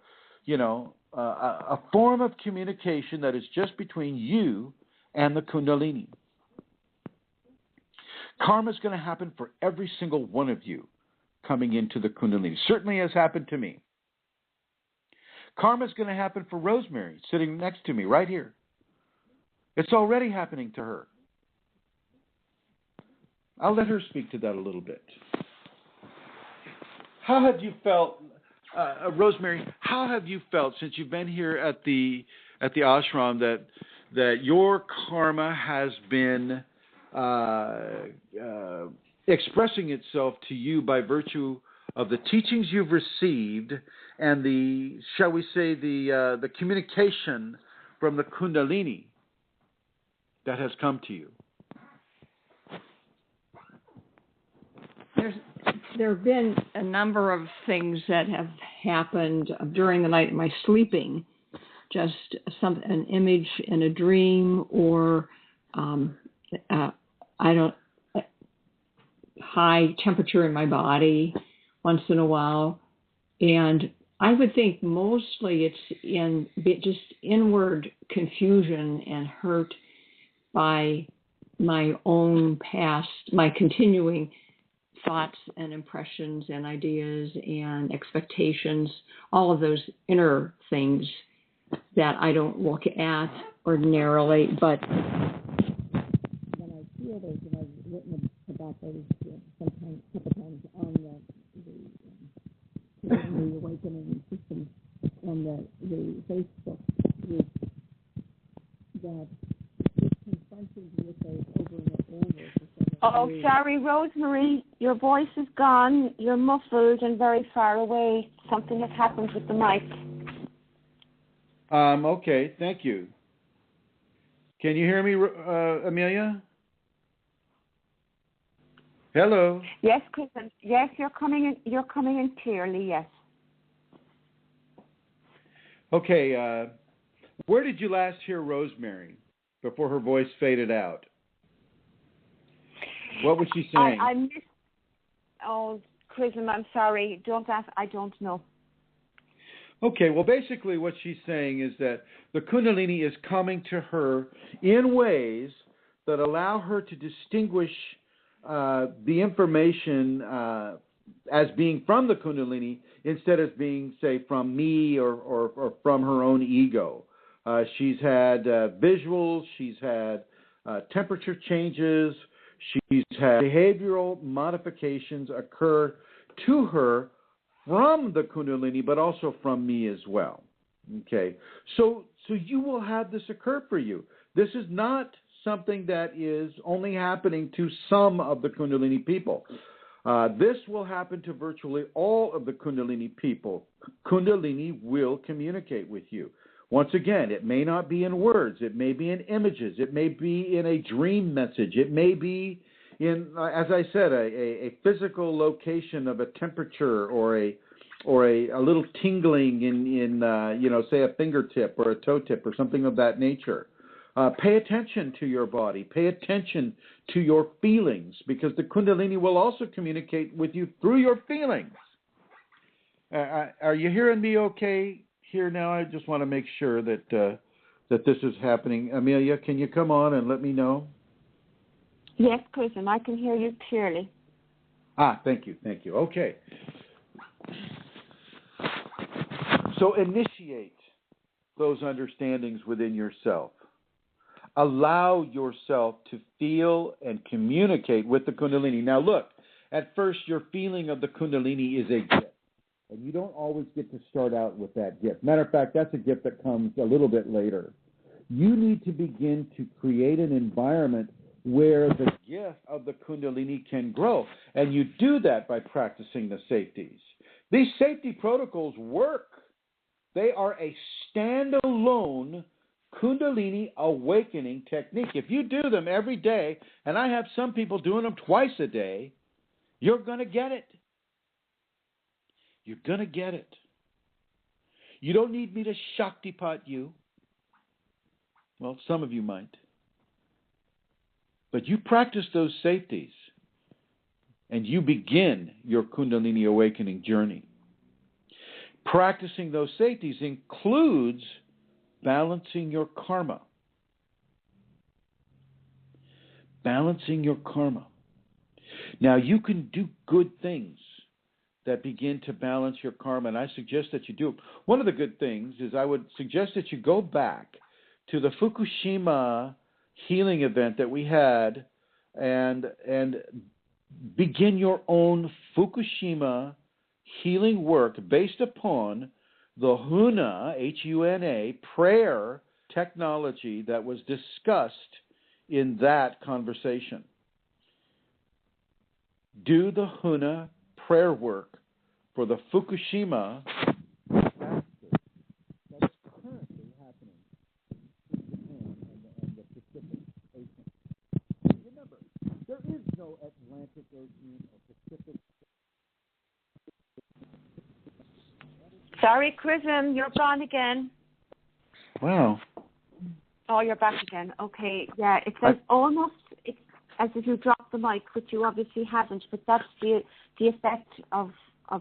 a form of communication that is just between you and the Kundalini. Karma is going to happen for every single one of you coming into the Kundalini. Certainly has happened to me. Karma is going to happen for Rosemary, sitting next to me right here. It's already happening to her. I'll let her speak to that a little bit. How have you felt, Rosemary? How have you felt since you've been here at the ashram that your karma has been expressing itself to you by virtue of the teachings you've received and the, shall we say, the communication from the Kundalini that has come to you? There have been a number of things that have happened during the night of my sleeping, just an image in a dream or high temperature in my body once in a while. And I would think mostly it's in just inward confusion and hurt by my own past, my continuing thoughts and impressions and ideas and expectations, all of those inner things that I don't look at ordinarily, but when I feel those, and I've written about those sometimes, a couple times on the Awakening System on the Facebook group, that confronted with those over and over. Oh, sorry, Rosemary, your voice is gone. You're muffled and very far away. Something has happened with the mic. Okay, thank you. Can you hear me, Amelia? Hello. Yes, Chrism. Yes, you're coming in. You're coming in clearly. Yes. Okay. Where did you last hear Rosemary before her voice faded out? What was she saying? I missed. Oh, Chrism, I'm sorry. Don't ask. I don't know. Okay, well, basically what she's saying is that the Kundalini is coming to her in ways that allow her to distinguish the information as being from the Kundalini instead of being, say, from me or from her own ego. She's had visuals, she's had temperature changes, she's had behavioral modifications occur to her from the Kundalini, but also from me as well. Okay, so you will have this occur for you. This is not something that is only happening to some of the Kundalini people. This will happen to virtually all of the Kundalini people. Kundalini will communicate with you. Once again, it may not be in words. It may be in images. It may be in a dream message. It may be in, as I said, a physical location of a temperature or a little tingling in say a fingertip or a toe tip or something of that nature. Pay attention to your body. Pay attention to your feelings, because the Kundalini will also communicate with you through your feelings. Are you hearing me okay here now? I just want to make sure that this is happening. Amelia, can you come on and let me know? Yes, Chrism, I can hear you clearly. Thank you. Okay. So initiate those understandings within yourself. Allow yourself to feel and communicate with the Kundalini. Now look, at first your feeling of the Kundalini is a gift. And you don't always get to start out with that gift. Matter of fact, that's a gift that comes a little bit later. You need to begin to create an environment where the gift of the Kundalini can grow. And you do that by practicing the safeties. These safety protocols work. They are a standalone Kundalini awakening technique. If you do them every day, and I have some people doing them twice a day, you're going to get it. You're going to get it. You don't need me to Shaktipat you. Well, some of you might. But you practice those safeties, and you begin your Kundalini awakening journey. Practicing those safeties includes balancing your karma. Balancing your karma. Now, you can do good things that begin to balance your karma, and I suggest that you do. One of the good things is I would suggest that you go back to the Fukushima healing event that we had and begin your own Fukushima healing work based upon the Huna, H-U-N-A, prayer technology that was discussed in that conversation. Do the Huna prayer work for the Fukushima disaster that is currently happening in Japan and the Pacific Ocean. Remember, there is no Atlantic Ocean or Pacific. Sorry, Chrism, you're gone again. Wow. Oh, you're back again. Okay, yeah, it's it's as if you dropped the mic, which you obviously haven't, but that's the effect of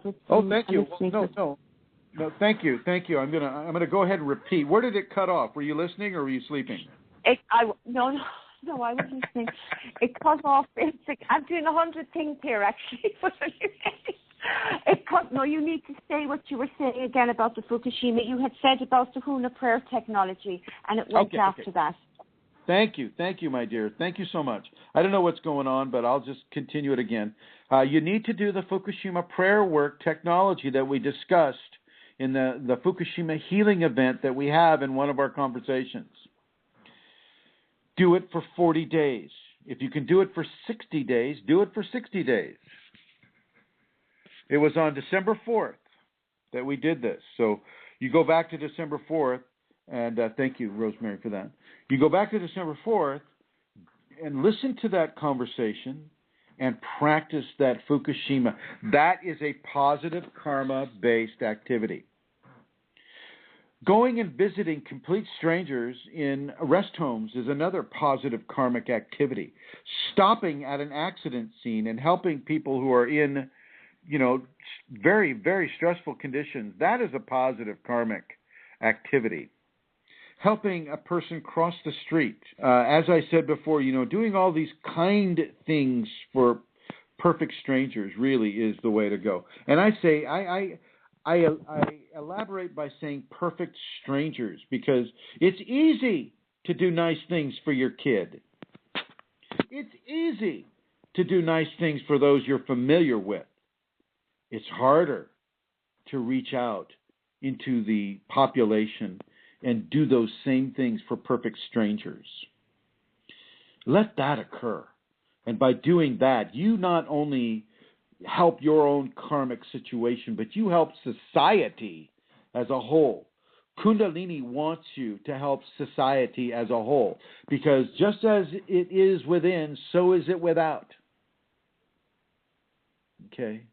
it. Oh, thank you. No, thank you. I'm gonna go ahead and repeat. Where did it cut off? Were you listening or were you sleeping? No, I wasn't listening. It cut off. It's like, I'm doing 100 things here, actually. No, you need to say what you were saying again about the Fukushima. You had said about the Huna prayer technology, and it went after that. Thank you, my dear. Thank you so much. I don't know what's going on, but I'll just continue it again. You need to do the Fukushima prayer work technology that we discussed in the Fukushima healing event that we have in one of our conversations. Do it for 40 days. If you can do it for 60 days, do it for 60 days. It was on December 4th that we did this. So you go back to December 4th, and thank you, Rosemary, for that. You go back to December 4th and listen to that conversation and practice that Fukushima. That is a positive karma-based activity. Going and visiting complete strangers in rest homes is another positive karmic activity. Stopping at an accident scene and helping people who are in, very, very stressful conditions, that is a positive karmic activity. Helping a person cross the street. As I said before, doing all these kind things for perfect strangers really is the way to go. And I say, I elaborate by saying perfect strangers because it's easy to do nice things for your kid. It's easy to do nice things for those you're familiar with. It's harder to reach out into the population and do those same things for perfect strangers. Let that occur. And by doing that, you not only help your own karmic situation, but you help society as a whole. Kundalini wants you to help society as a whole, because just as it is within, so is it without. Okay?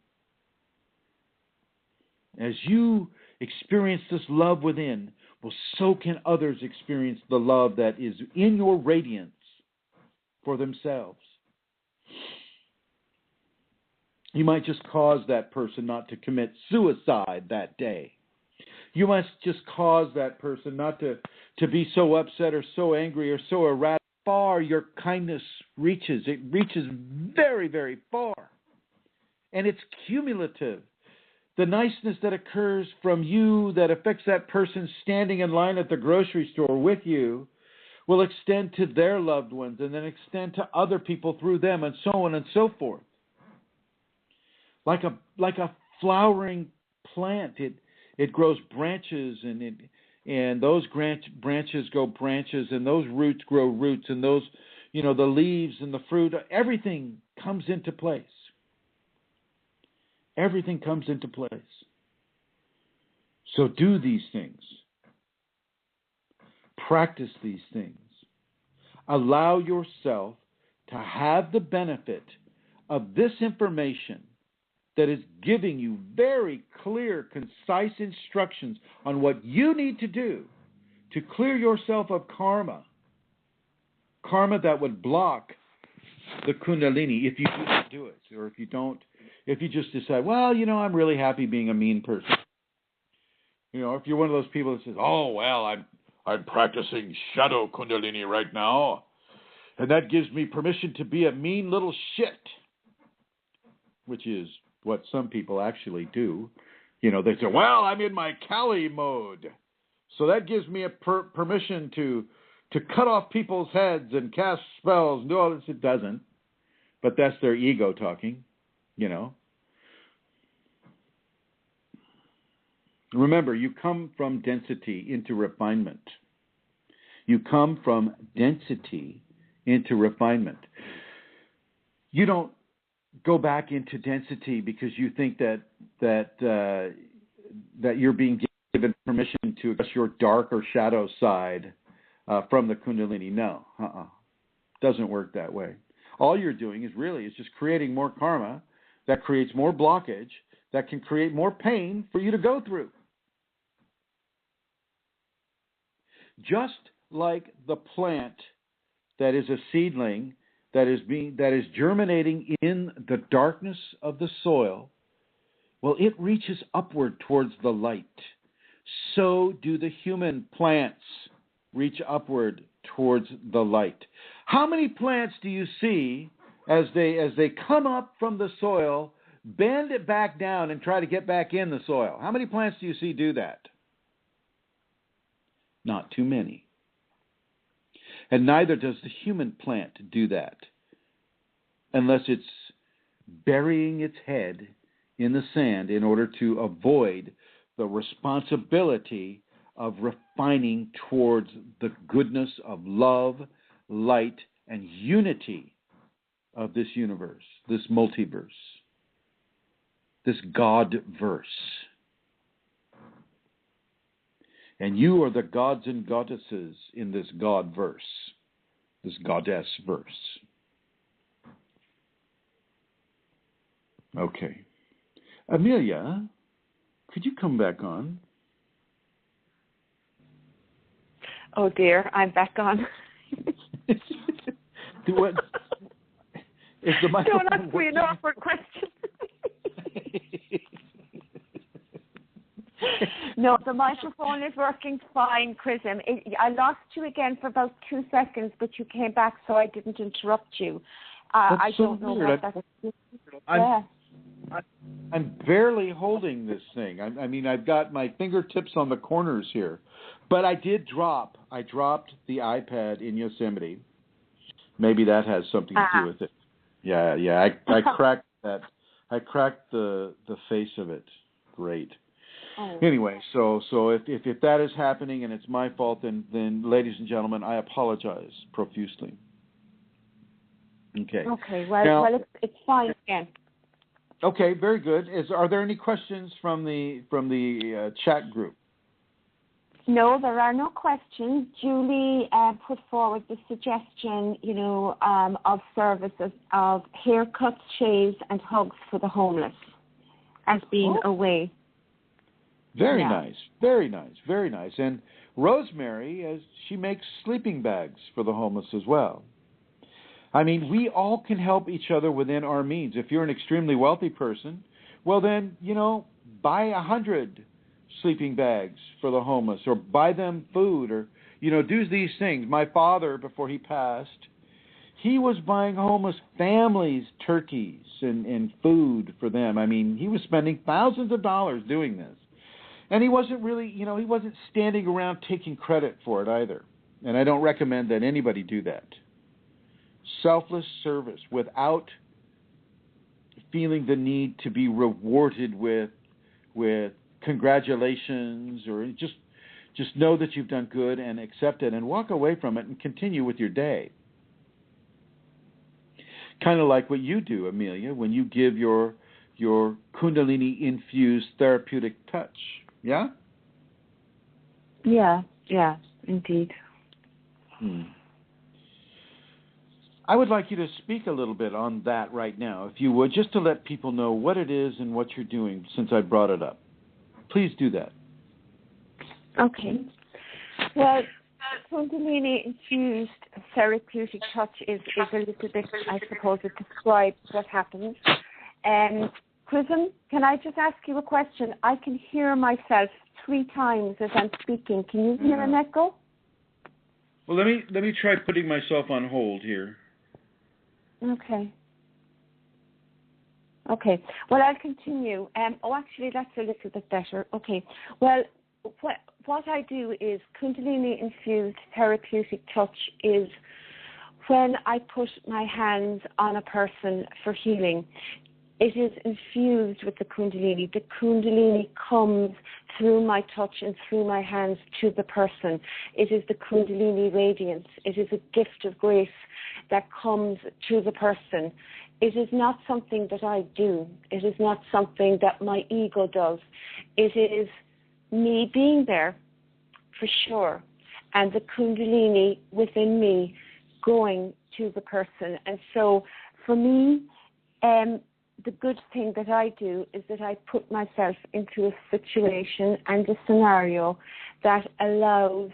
As you experience this love within, well, so can others experience the love that is in your radiance for themselves. You might just cause that person not to commit suicide that day. You must just cause that person not to be so upset or so angry or so erratic. Far your kindness reaches. It reaches very, very far. And it's cumulative. The niceness that occurs from you that affects that person standing in line at the grocery store with you will extend to their loved ones and then extend to other people through them and so on and so forth. Like a flowering plant, it grows branches and those branches grow branches and those roots grow roots and those, the leaves and the fruit, everything comes into place. Everything comes into place. So do these things. Practice these things. Allow yourself to have the benefit of this information that is giving you very clear, concise instructions on what you need to do to clear yourself of karma. Karma that would block the Kundalini if you do not do it, or if you just decide, well, I'm really happy being a mean person. If you're one of those people that says, oh, well, I'm practicing shadow Kundalini right now, and that gives me permission to be a mean little shit, which is what some people actually do. They say, well, I'm in my Kali mode, so that gives me a permission to cut off people's heads and cast spells. No, it doesn't. But that's their ego talking, Remember, you come from density into refinement. You come from density into refinement. You don't go back into density because you think that you're being given permission to express your dark or shadow side from the Kundalini. No, doesn't work that way. All you're doing is just creating more karma that creates more blockage that can create more pain for you to go through. Just like the plant that is a seedling that is germinating in the darkness of the soil, well, it reaches upward towards the light. So do the human plants reach upward towards the light. How many plants do you see as they come up from the soil, bend it back down and try to get back in the soil? How many plants do you see do that? Not too many. And neither does the human plant do that unless it's burying its head in the sand in order to avoid the responsibility of refining towards the goodness of love, light, and unity of this universe, this multiverse, this God-verse. And you are the gods and goddesses in this God-verse, this goddess-verse. Okay. Amelia, could you come back on? Oh dear, I'm back on. What? Is the microphone Don't ask me an awkward question. No, the microphone is working fine, Chrism. I lost you again for about 2 seconds, but you came back, so I didn't interrupt you. I so don't know weird. what that's. I'm barely holding this thing. I mean, I've got my fingertips on the corners here, but I dropped the iPad in Yosemite. Maybe that has something to do with it. Yeah. I cracked that. I cracked the face of it. Great. Oh. Anyway, so if that is happening and it's my fault, then ladies and gentlemen, I apologize profusely. Okay. Okay. Well, now, it's fine again. Okay, very good. Are there any questions from the chat group? No, there are no questions. Julie put forward the suggestion, of services of haircuts, shaves, and hugs for the homeless as being a way. Very nice, very nice, very nice. And Rosemary, she makes sleeping bags for the homeless as well. I mean, we all can help each other within our means. If you're an extremely wealthy person, well then, buy 100 sleeping bags for the homeless, or buy them food, or, do these things. My father, before he passed, he was buying homeless families turkeys and food for them. I mean, he was spending thousands of dollars doing this. And he wasn't really, he wasn't standing around taking credit for it either. And I don't recommend that anybody do that. Selfless service without feeling the need to be rewarded with congratulations, or just know that you've done good and accept it and walk away from it and continue with your day. Kind of like what you do, Amelia, when you give your Kundalini infused therapeutic touch. Yeah? Yeah, indeed. I would like you to speak a little bit on that right now, if you would, just to let people know what it is and what you're doing since I brought it up. Please do that. Okay. Well, Kundalini-infused therapeutic touch is a little bit, I suppose, it describes what happens. Chrism, can I just ask you a question? I can hear myself 3 times as I'm speaking. Can you hear an echo? Well, let me try putting myself on hold here. Okay. Well, I'll continue. Actually, that's a little bit better. Okay. Well, what I do is Kundalini-infused therapeutic touch is when I put my hands on a person for healing. It is infused with the Kundalini. The Kundalini comes through my touch and through my hands to the person. It is the Kundalini radiance. It is a gift of grace that comes to the person. It is not something that I do. It is not something that my ego does. It is me being there, for sure, and the Kundalini within me going to the person. And so for me, the good thing that I do is that I put myself into a situation and a scenario that allows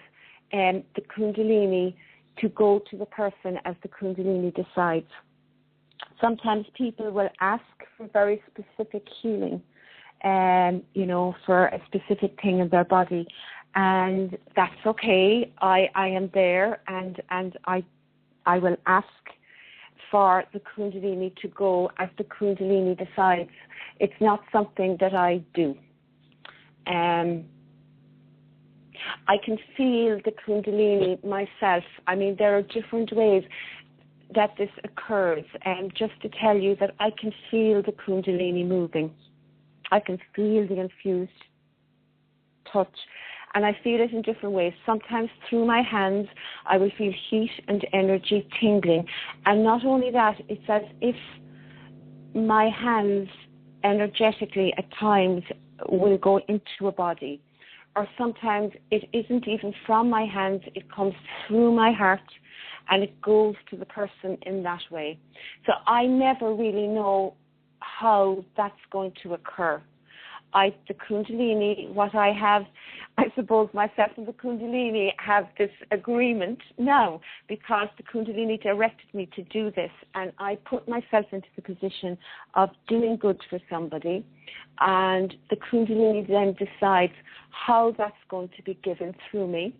the Kundalini to go to the person as the Kundalini decides. Sometimes people will ask for very specific healing, for a specific thing in their body, and that's okay. I am there, and I will ask for the Kundalini to go as the Kundalini decides. It's not something that I do. I can feel the Kundalini myself. I mean, there are different ways that this occurs. And just to tell you that I can feel the Kundalini moving. I can feel the infused touch. And I feel it in different ways. Sometimes through my hands, I will feel heat and energy tingling. And not only that, it's as if my hands energetically at times will go into a body. Or sometimes it isn't even from my hands, it comes through my heart and it goes to the person in that way. So I never really know how that's going to occur. The Kundalini, what I have, I suppose myself and the Kundalini have this agreement now, because the Kundalini directed me to do this, and I put myself into the position of doing good for somebody, and the Kundalini then decides how that's going to be given through me,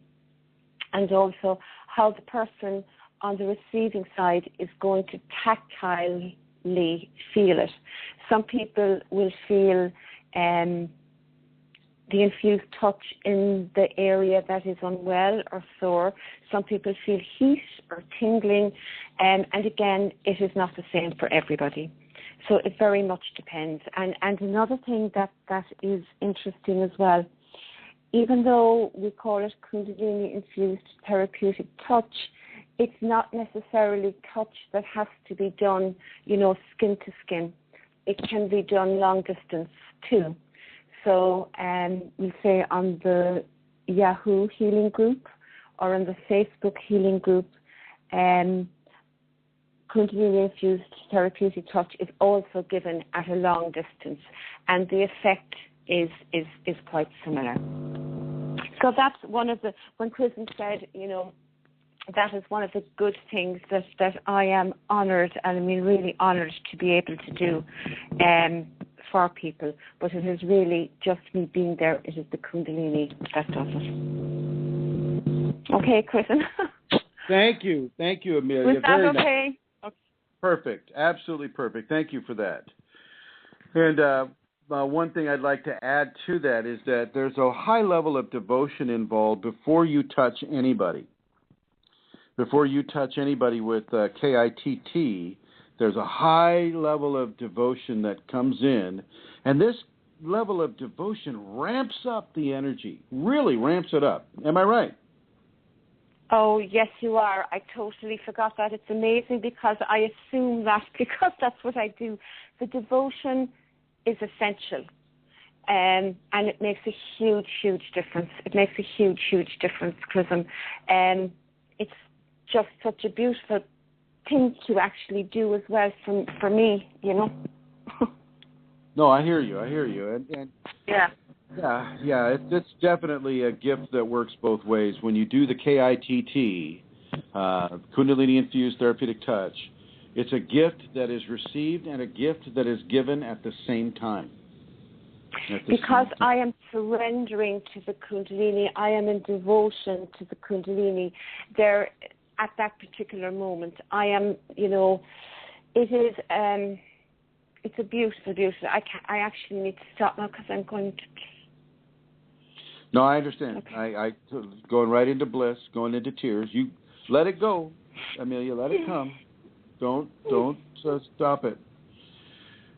and also how the person on the receiving side is going to tactilely feel it. Some people will feel the infused touch in the area that is unwell or sore. Some people feel heat or tingling, and again, it is not the same for everybody. So it very much depends. And another thing that is interesting as well, even though we call it Kundalini infused therapeutic touch, it's not necessarily touch that has to be done, skin to skin. It can be done long distance too. So we say on the Yahoo healing group or on the Facebook healing group, Kundalini infused therapeutic touch is also given at a long distance, and the effect is quite similar. So that's one of the, when Chrism said, that is one of the good things that I am honoured, and I mean really honoured to be able to do for people. But it is really just me being there. It is the Kundalini that does it. Okay, Chrism. Thank you, Amelia. Was that Very okay? Nice. Okay. Perfect, absolutely perfect. Thank you for that. And one thing I'd like to add to that is that there's a high level of devotion involved before you touch anybody. Before you touch anybody with KITT, there's a high level of devotion that comes in, and this level of devotion ramps up the energy, really ramps it up. Am I right? Oh, yes, you are. I totally forgot that. It's amazing because I assume that because that's what I do. The devotion is essential, and it makes a huge, huge difference. It makes a huge, huge difference, Chrism. It's just such a beautiful thing to actually do as well for me, No, I hear you. And yeah. Yeah, it's definitely a gift that works both ways. When you do the KITT, Kundalini Infused Therapeutic Touch, it's a gift that is received and a gift that is given at the same time. Because I am surrendering to the Kundalini, I am in devotion to the Kundalini. There, at that particular moment, I am, it is, it's a beautiful. I actually need to stop now because I'm going to. No, I understand. Okay. I going right into bliss, going into tears. You let it go, Amelia. Let it come. Don't stop it.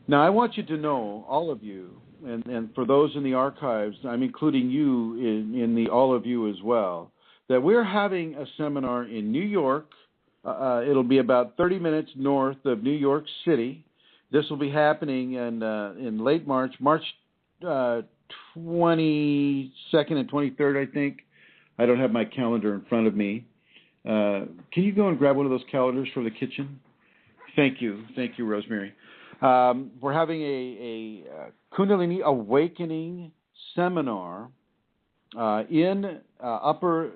Now, I want you to know, all of you, and for those in the archives, I'm including you in the all of you as well, that we're having a seminar in New York. It'll be about 30 minutes north of New York City. This will be happening in late March, March 22nd and 23rd, I think. I don't have my calendar in front of me. Can you go and grab one of those calendars from the kitchen? Thank you, Rosemary. We're having a Kundalini Awakening seminar in upper,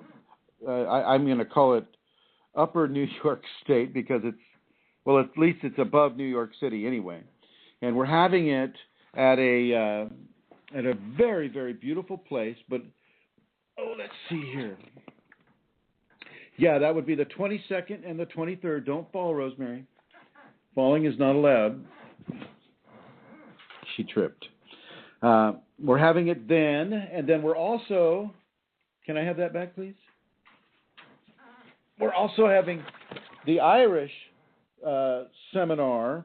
I'm going to call it upper New York State because it's, well, at least it's above New York City anyway. And we're having it at a very, very beautiful place. But, let's see here. Yeah, that would be the 22nd and the 23rd. Don't fall, Rosemary. Falling is not allowed. She tripped. We're having it then, and then we're also, can I have that back, please? We're also having the Irish seminar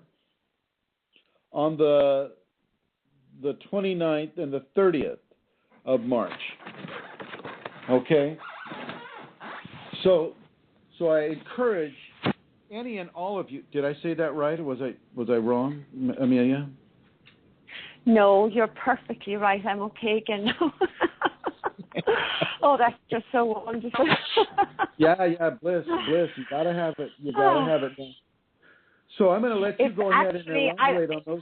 on the 29th and the 30th of March. Okay? So I encourage any and all of you. Did I say that right, or was I wrong, Amelia? No, you're perfectly right. I'm okay again now. Oh, that's just so wonderful. Yeah, bliss. You gotta have it. You gotta have it. So I'm going to let you go ahead and elaborate on those.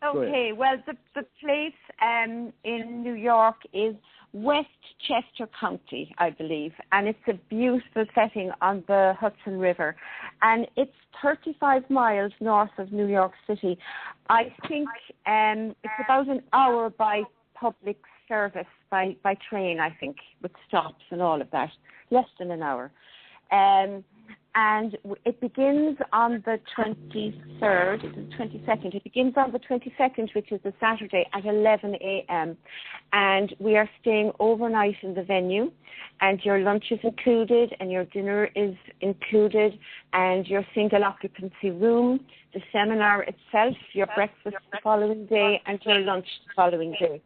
Okay, well, the place in New York is Westchester County, I believe, and it's a beautiful setting on the Hudson River, and it's 35 miles north of New York City. I think it's about an hour by public service, by train, I think, with stops and all of that, less than an hour. And it begins on the 23rd, the 22nd. It begins on the 22nd, which is a Saturday, at 11 a.m. And we are staying overnight in the venue, and your lunch is included, and your dinner is included, and your single occupancy room, the seminar itself, your breakfast the following day, and your lunch the following day.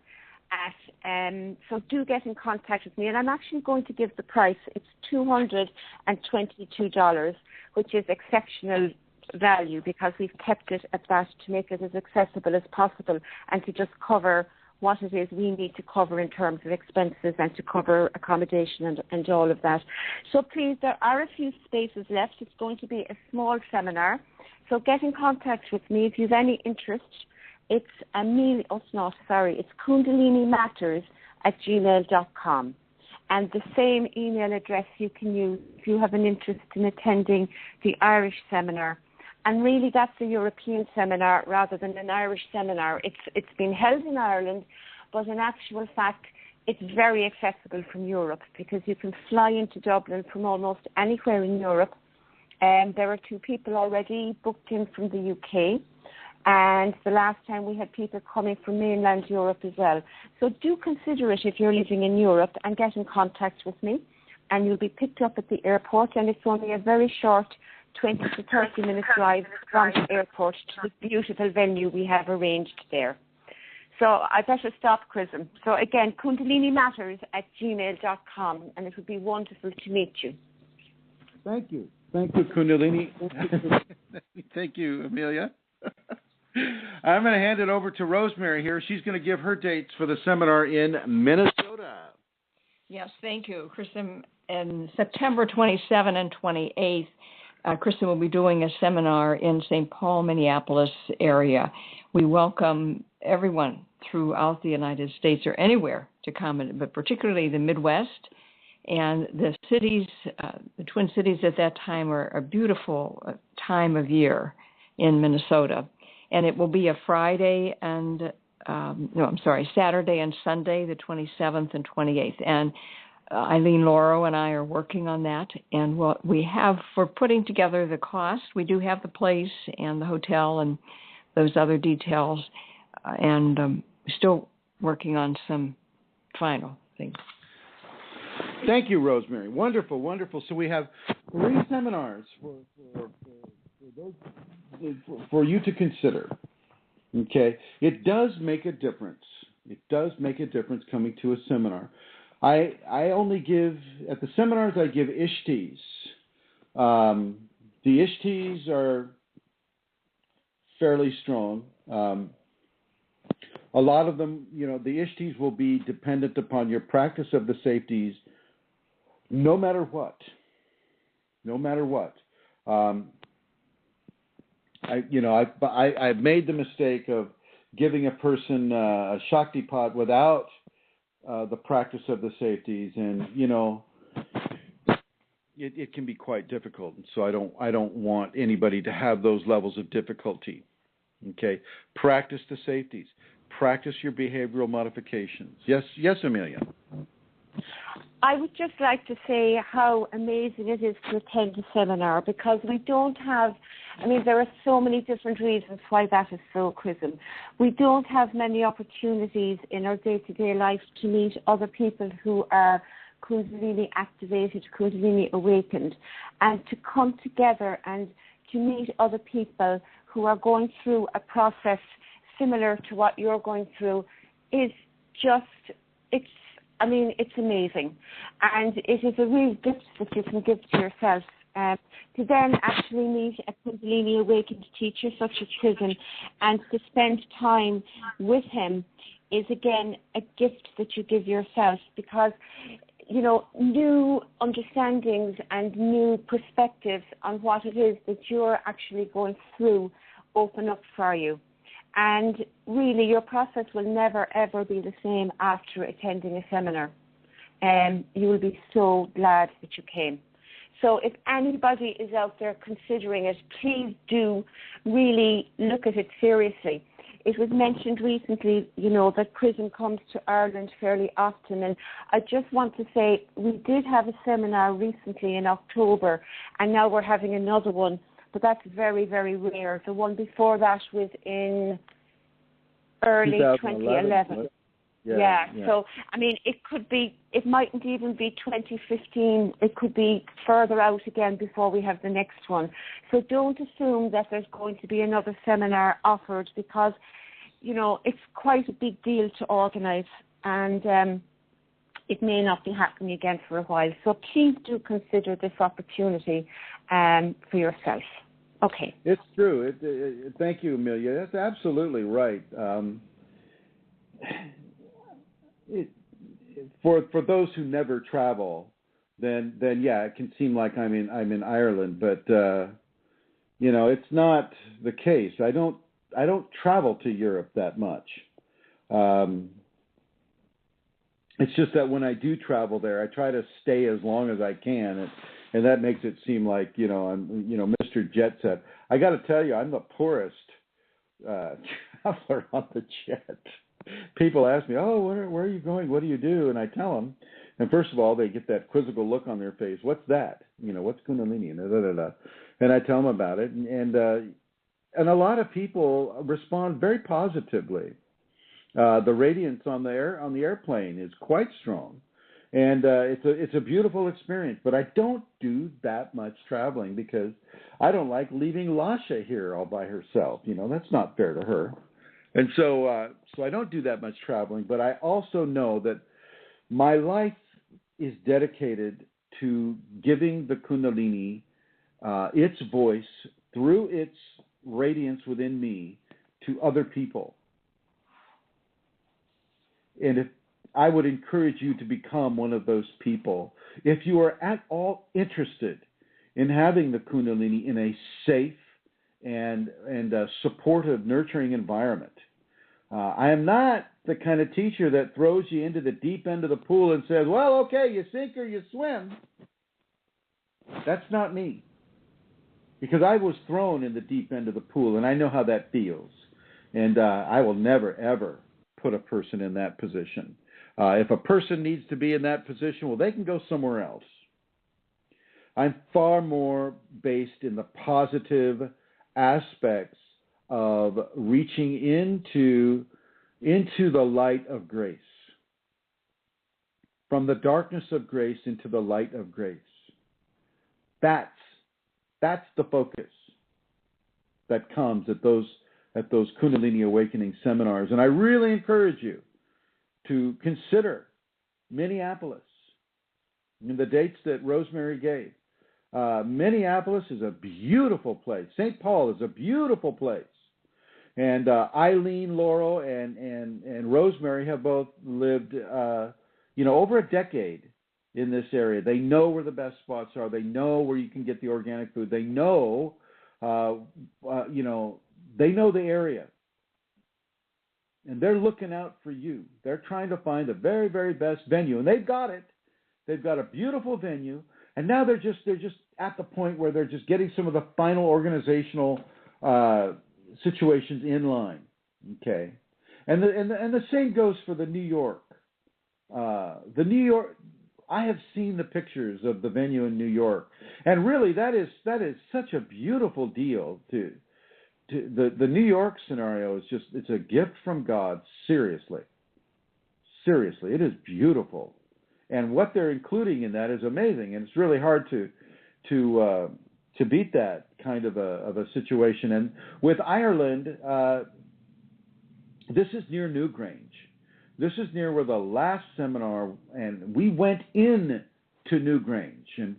So do get in contact with me, and I'm actually going to give the price. It's $222, which is exceptional value because we've kept it at that to make it as accessible as possible and to just cover what it is we need to cover in terms of expenses and to cover accommodation and all of that. So please, there are a few spaces left. It's going to be a small seminar. So get in contact with me if you have any interest. It's it's kundalinimatters@gmail.com. And the same email address you can use if you have an interest in attending the Irish seminar. And really that's a European seminar rather than an Irish seminar. It's been held in Ireland, but in actual fact it's very accessible from Europe because you can fly into Dublin from almost anywhere in Europe. There are 2 people already booked in from the UK. And the last time we had people coming from mainland Europe as well. So do consider it if you're living in Europe and get in contact with me. And you'll be picked up at the airport. And it's only a very short 20 to 30 minute drive from the airport to the beautiful venue we have arranged there. So I better stop, Chrism. So again, kundalinimatters@gmail.com. And it would be wonderful to meet you. Thank you. Thank you, Kundalini. Thank you, Amelia. I'm going to hand it over to Rosemary here. She's going to give her dates for the seminar in Minnesota. Yes, thank you, Chrism. In September 27 and 28th, Chrism will be doing a seminar in St. Paul, Minneapolis area. We welcome everyone throughout the United States or anywhere to come, but particularly the Midwest. And the cities, the Twin Cities at that time are a beautiful time of year in Minnesota. And it will be a Saturday and Sunday, the 27th and 28th. And Eileen Lauro and I are working on that. And what we have for putting together the cost, we do have the place and the hotel and those other details. And still working on some final things. Thank you, Rosemary. Wonderful, wonderful. So we have 3 seminars for you to consider. Okay, it does make a difference. It does make a difference coming to a seminar. I only give at the seminars. I give ishtis. The ishtis are fairly strong. A lot of them, the ishtis will be dependent upon your practice of the safeties, no matter what. No matter what. I've made the mistake of giving a person a Shakti pot without the practice of the safeties, and it can be quite difficult. And so I don't want anybody to have those levels of difficulty. Okay, practice the safeties. Practice your behavioral modifications. Yes, Amelia. I would just like to say how amazing it is to attend a seminar because we don't have, there are so many different reasons why that is so, Chrism. We don't have many opportunities in our day-to-day life to meet other people who are Kundalini activated, Kundalini awakened, and to come together and to meet other people who are going through a process similar to what you're going through is just, it's amazing. And it is a real gift that you can give to yourself. To then actually meet a Kundalini awakened teacher such as Chrism and to spend time with him is again a gift that you give yourself because, new understandings and new perspectives on what it is that you're actually going through open up for you. And really, your process will never, ever be the same after attending a seminar. You will be so glad that you came. So if anybody is out there considering it, please do really look at it seriously. It was mentioned recently, that Chrism comes to Ireland fairly often. And I just want to say we did have a seminar recently in October, and now we're having another one. But that's very, very rare. The one before that was in early 2011. Yeah. So, I mean, it mightn't even be 2015. It could be further out again before we have the next one. So don't assume that there's going to be another seminar offered, because, it's quite a big deal to organise, and it may not be happening again for a while. So please do consider this opportunity for yourself. Okay. It's true. Thank you, Amelia. That's absolutely right. For those who never travel, then yeah, it can seem like I'm in Ireland, but it's not the case. I don't travel to Europe that much. It's just that when I do travel there, I try to stay as long as I can, and that makes it seem like I'm Mr. Jet Set. I got to tell you, I'm the poorest traveler on the jet. People ask me, "Oh, where are you going? What do you do?" And I tell them, and first of all, they get that quizzical look on their face. What's that? What's Kunalini? And I tell them about it, and a lot of people respond very positively. The radiance on the airplane is quite strong, and it's a beautiful experience. But I don't do that much traveling because I don't like leaving Lasha here all by herself. That's not fair to her. And so I don't do that much traveling, but I also know that my life is dedicated to giving the Kundalini its voice through its radiance within me to other people. And if I would encourage you to become one of those people, if you are at all interested in having the Kundalini in a safe and a supportive, nurturing environment. I am not the kind of teacher that throws you into the deep end of the pool and says, well, okay, you sink or you swim. That's not me. Because I was thrown in the deep end of the pool, and I know how that feels. And I will never, ever put a person in that position. If a person needs to be in that position, well, they can go somewhere else. I'm far more based in the positive aspects of reaching into the light of grace. From the darkness of grace into the light of grace. That's the focus that comes at those Kundalini Awakening seminars. And I really encourage you to consider Minneapolis and the dates that Rosemary gave. Minneapolis is a beautiful place. St. Paul is a beautiful place. And Eileen, Laurel, and Rosemary have both lived, over a decade in this area. They know where the best spots are. They know where you can get the organic food. They know, they know the area. And they're looking out for you. They're trying to find the very, very best venue. And they've got it. They've got a beautiful venue. And now they're just at the point where they're just getting some of the final organizational situations in line. Okay. And the same goes for the New York. I have seen the pictures of the venue in New York, and really that is such a beautiful deal. The New York scenario is it's a gift from God. Seriously, it is beautiful, and what they're including in that is amazing, and it's really hard to beat that kind of a situation. And with Ireland, this is near Newgrange. This is near where the last seminar, and we went in to Newgrange,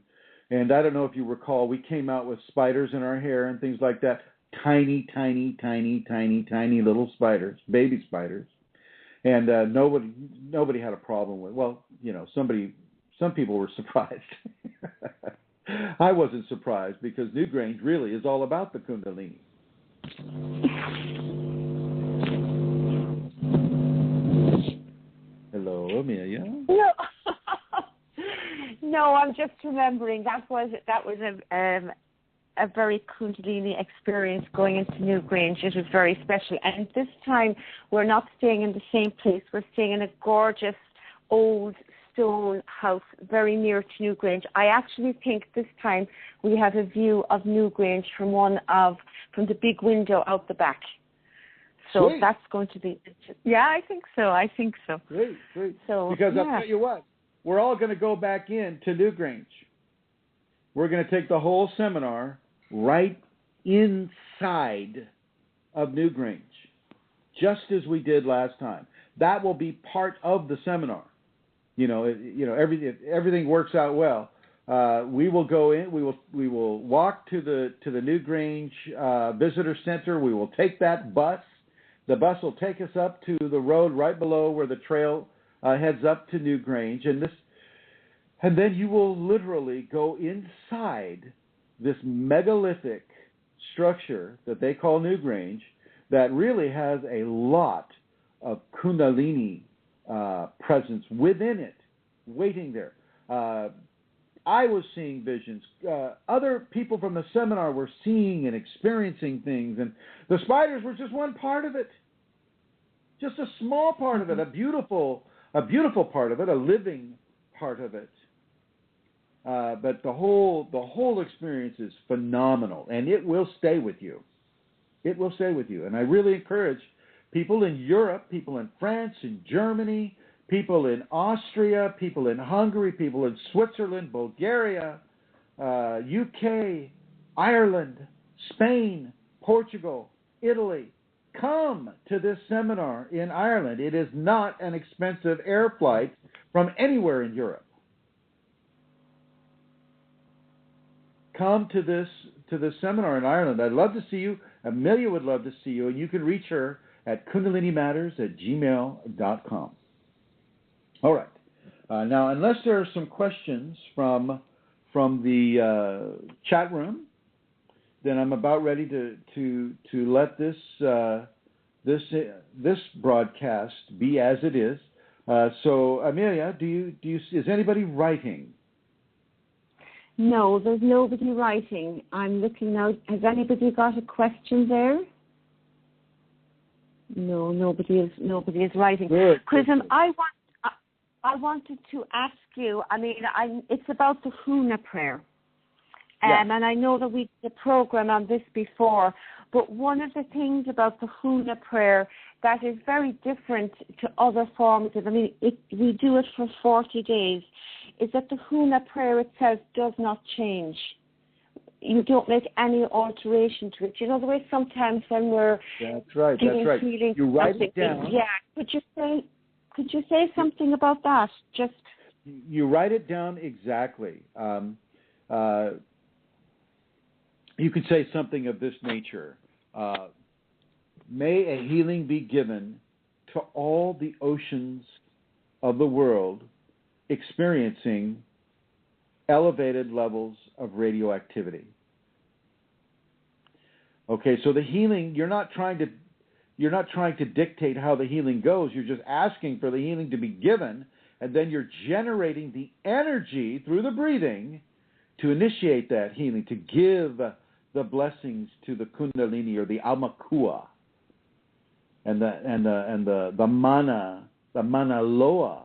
and I don't know if you recall, we came out with spiders in our hair and things like that. Tiny little spiders, baby spiders, and nobody had a problem with. Well, some people were surprised. I wasn't surprised because Newgrange really is all about the Kundalini. Amelia. No. No, I'm just remembering that was a very Kundalini experience going into Newgrange. It was very special. And this time we're not staying in the same place. We're staying in a gorgeous old stone house very near to Newgrange. I actually think this time we have a view of Newgrange from from the big window out the back. So Sweet. that's going to be, yeah, I think so. Great. So, because yeah. I'll tell you what, we're all going to go back in to Newgrange. We're going to take the whole seminar right inside of Newgrange, just as we did last time. That will be part of the seminar. Everything works out well. We will go in. We will walk to the Newgrange Visitor Center. We will take that bus. The bus will take us up to the road right below where the trail heads up to Newgrange, and then you will literally go inside this megalithic structure that they call Newgrange that really has a lot of Kundalini presence within it, waiting there. I was seeing visions. Other people from the seminar were seeing and experiencing things, and the spiders were just one part of it, just a small part of it, a beautiful part of it, a living part of it. But the whole experience is phenomenal, and it will stay with you. It will stay with you, and I really encourage people in Europe, people in France, in Germany, people in Austria, people in Hungary, people in Switzerland, Bulgaria, UK, Ireland, Spain, Portugal, Italy. Come to this seminar in Ireland. It is not an expensive air flight from anywhere in Europe. Come to this seminar in Ireland. I'd love to see you. Amelia would love to see you, and you can reach her at kundalinimatters@gmail.com. All right. Now, unless there are some questions from the chat room, then I'm about ready to let this broadcast be as it is. So, Amelia, is anybody writing? No, there's nobody writing. I'm looking now. Has anybody got a question there? No, nobody is writing. Good. Chrism, I wanted to ask you. I mean, it's about the Huna prayer, Yes. and I know that we did a program on this before. But one of the things about the Huna prayer that is very different to other forms of, we do it for 40 days, is that the Huna prayer itself does not change. You don't make any alteration to it. You know the way sometimes when we're feeling You write it down. Yeah. Could you say something about that? Just you write it down exactly. You could say something of this nature. May a healing be given to all the oceans of the world experiencing elevated levels of radioactivity. Okay, so the healing, you're not trying to dictate how the healing goes. You're just asking for the healing to be given, and then you're generating the energy through the breathing to initiate that healing, to give the blessings to the Kundalini or the Amakua, and the mana loa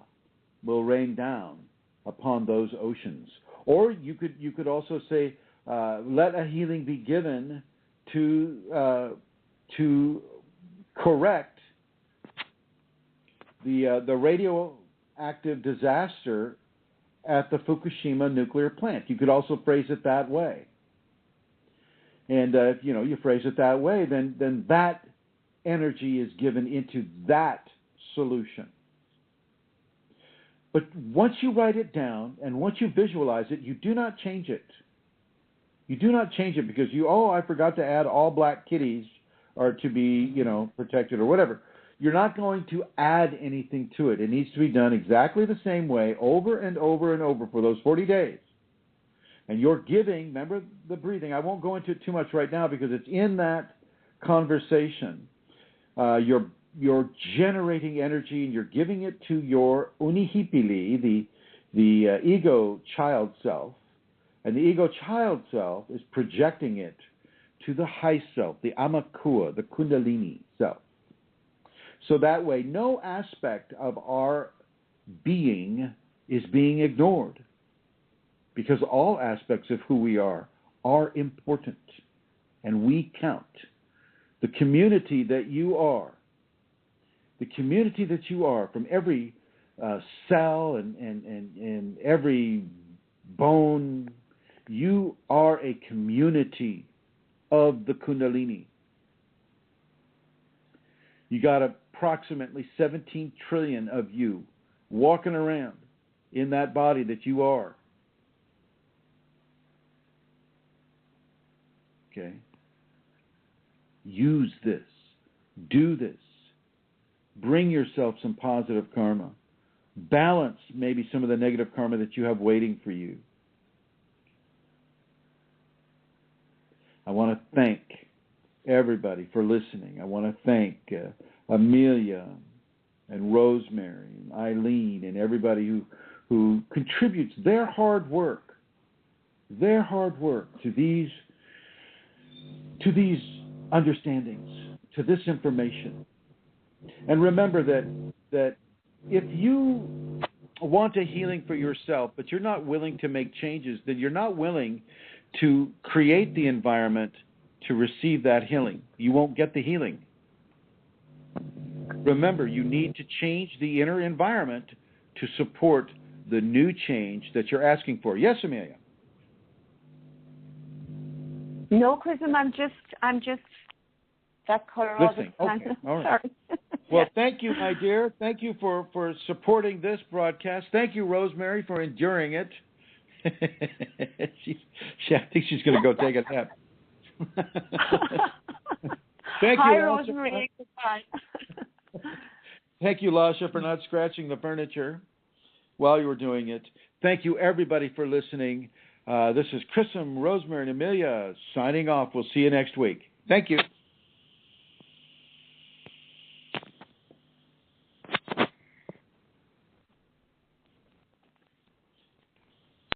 will rain down upon those oceans. Or you could also say, let a healing be given to correct the radioactive disaster at the Fukushima nuclear plant. You could also phrase it that way. And if you phrase it that way, then that energy is given into that solution. But once you write it down and once you visualize it, you do not change it. You do not change it because I forgot to add all black kitties are to be, protected or whatever. You're not going to add anything to it. It needs to be done exactly the same way over and over and over for those 40 days. And you're giving, remember the breathing. I won't go into it too much right now because it's in that conversation. You're you're generating energy and you're giving it to your unihipili, the ego child self, and the ego child self is projecting it to the high self, the amakua, the Kundalini self. So that way, no aspect of our being is being ignored, because all aspects of who we are important, and we count. The community that you are, from every cell and every bone, you are a community of the Kundalini. You got approximately 17 trillion of you walking around in that body that you are. Okay? Use this. Do this. Bring yourself some positive karma. Balance maybe some of the negative karma that you have waiting for you. I want to thank everybody for listening. I want to thank Amelia and Rosemary and Eileen and everybody who contributes their hard work to these understandings, to this information. And remember that if you want a healing for yourself, but you're not willing to make changes, then you're not willing to create the environment to receive that healing. You won't get the healing. Remember, you need to change the inner environment to support the new change that you're asking for. Yes, Amelia? No, Chrism, I'm just that color all the time. Okay. All right. Sorry. Well, thank you, my dear. Thank you for supporting this broadcast. Thank you, Rosemary, for enduring it. I think she's going to go take a nap. Thank Hi, you, Rosemary. Goodbye. Thank you, Lasha, for not scratching the furniture while you were doing it. Thank you, everybody, for listening. This is Chrism, Rosemary, and Amelia signing off. We'll see you next week. Thank you.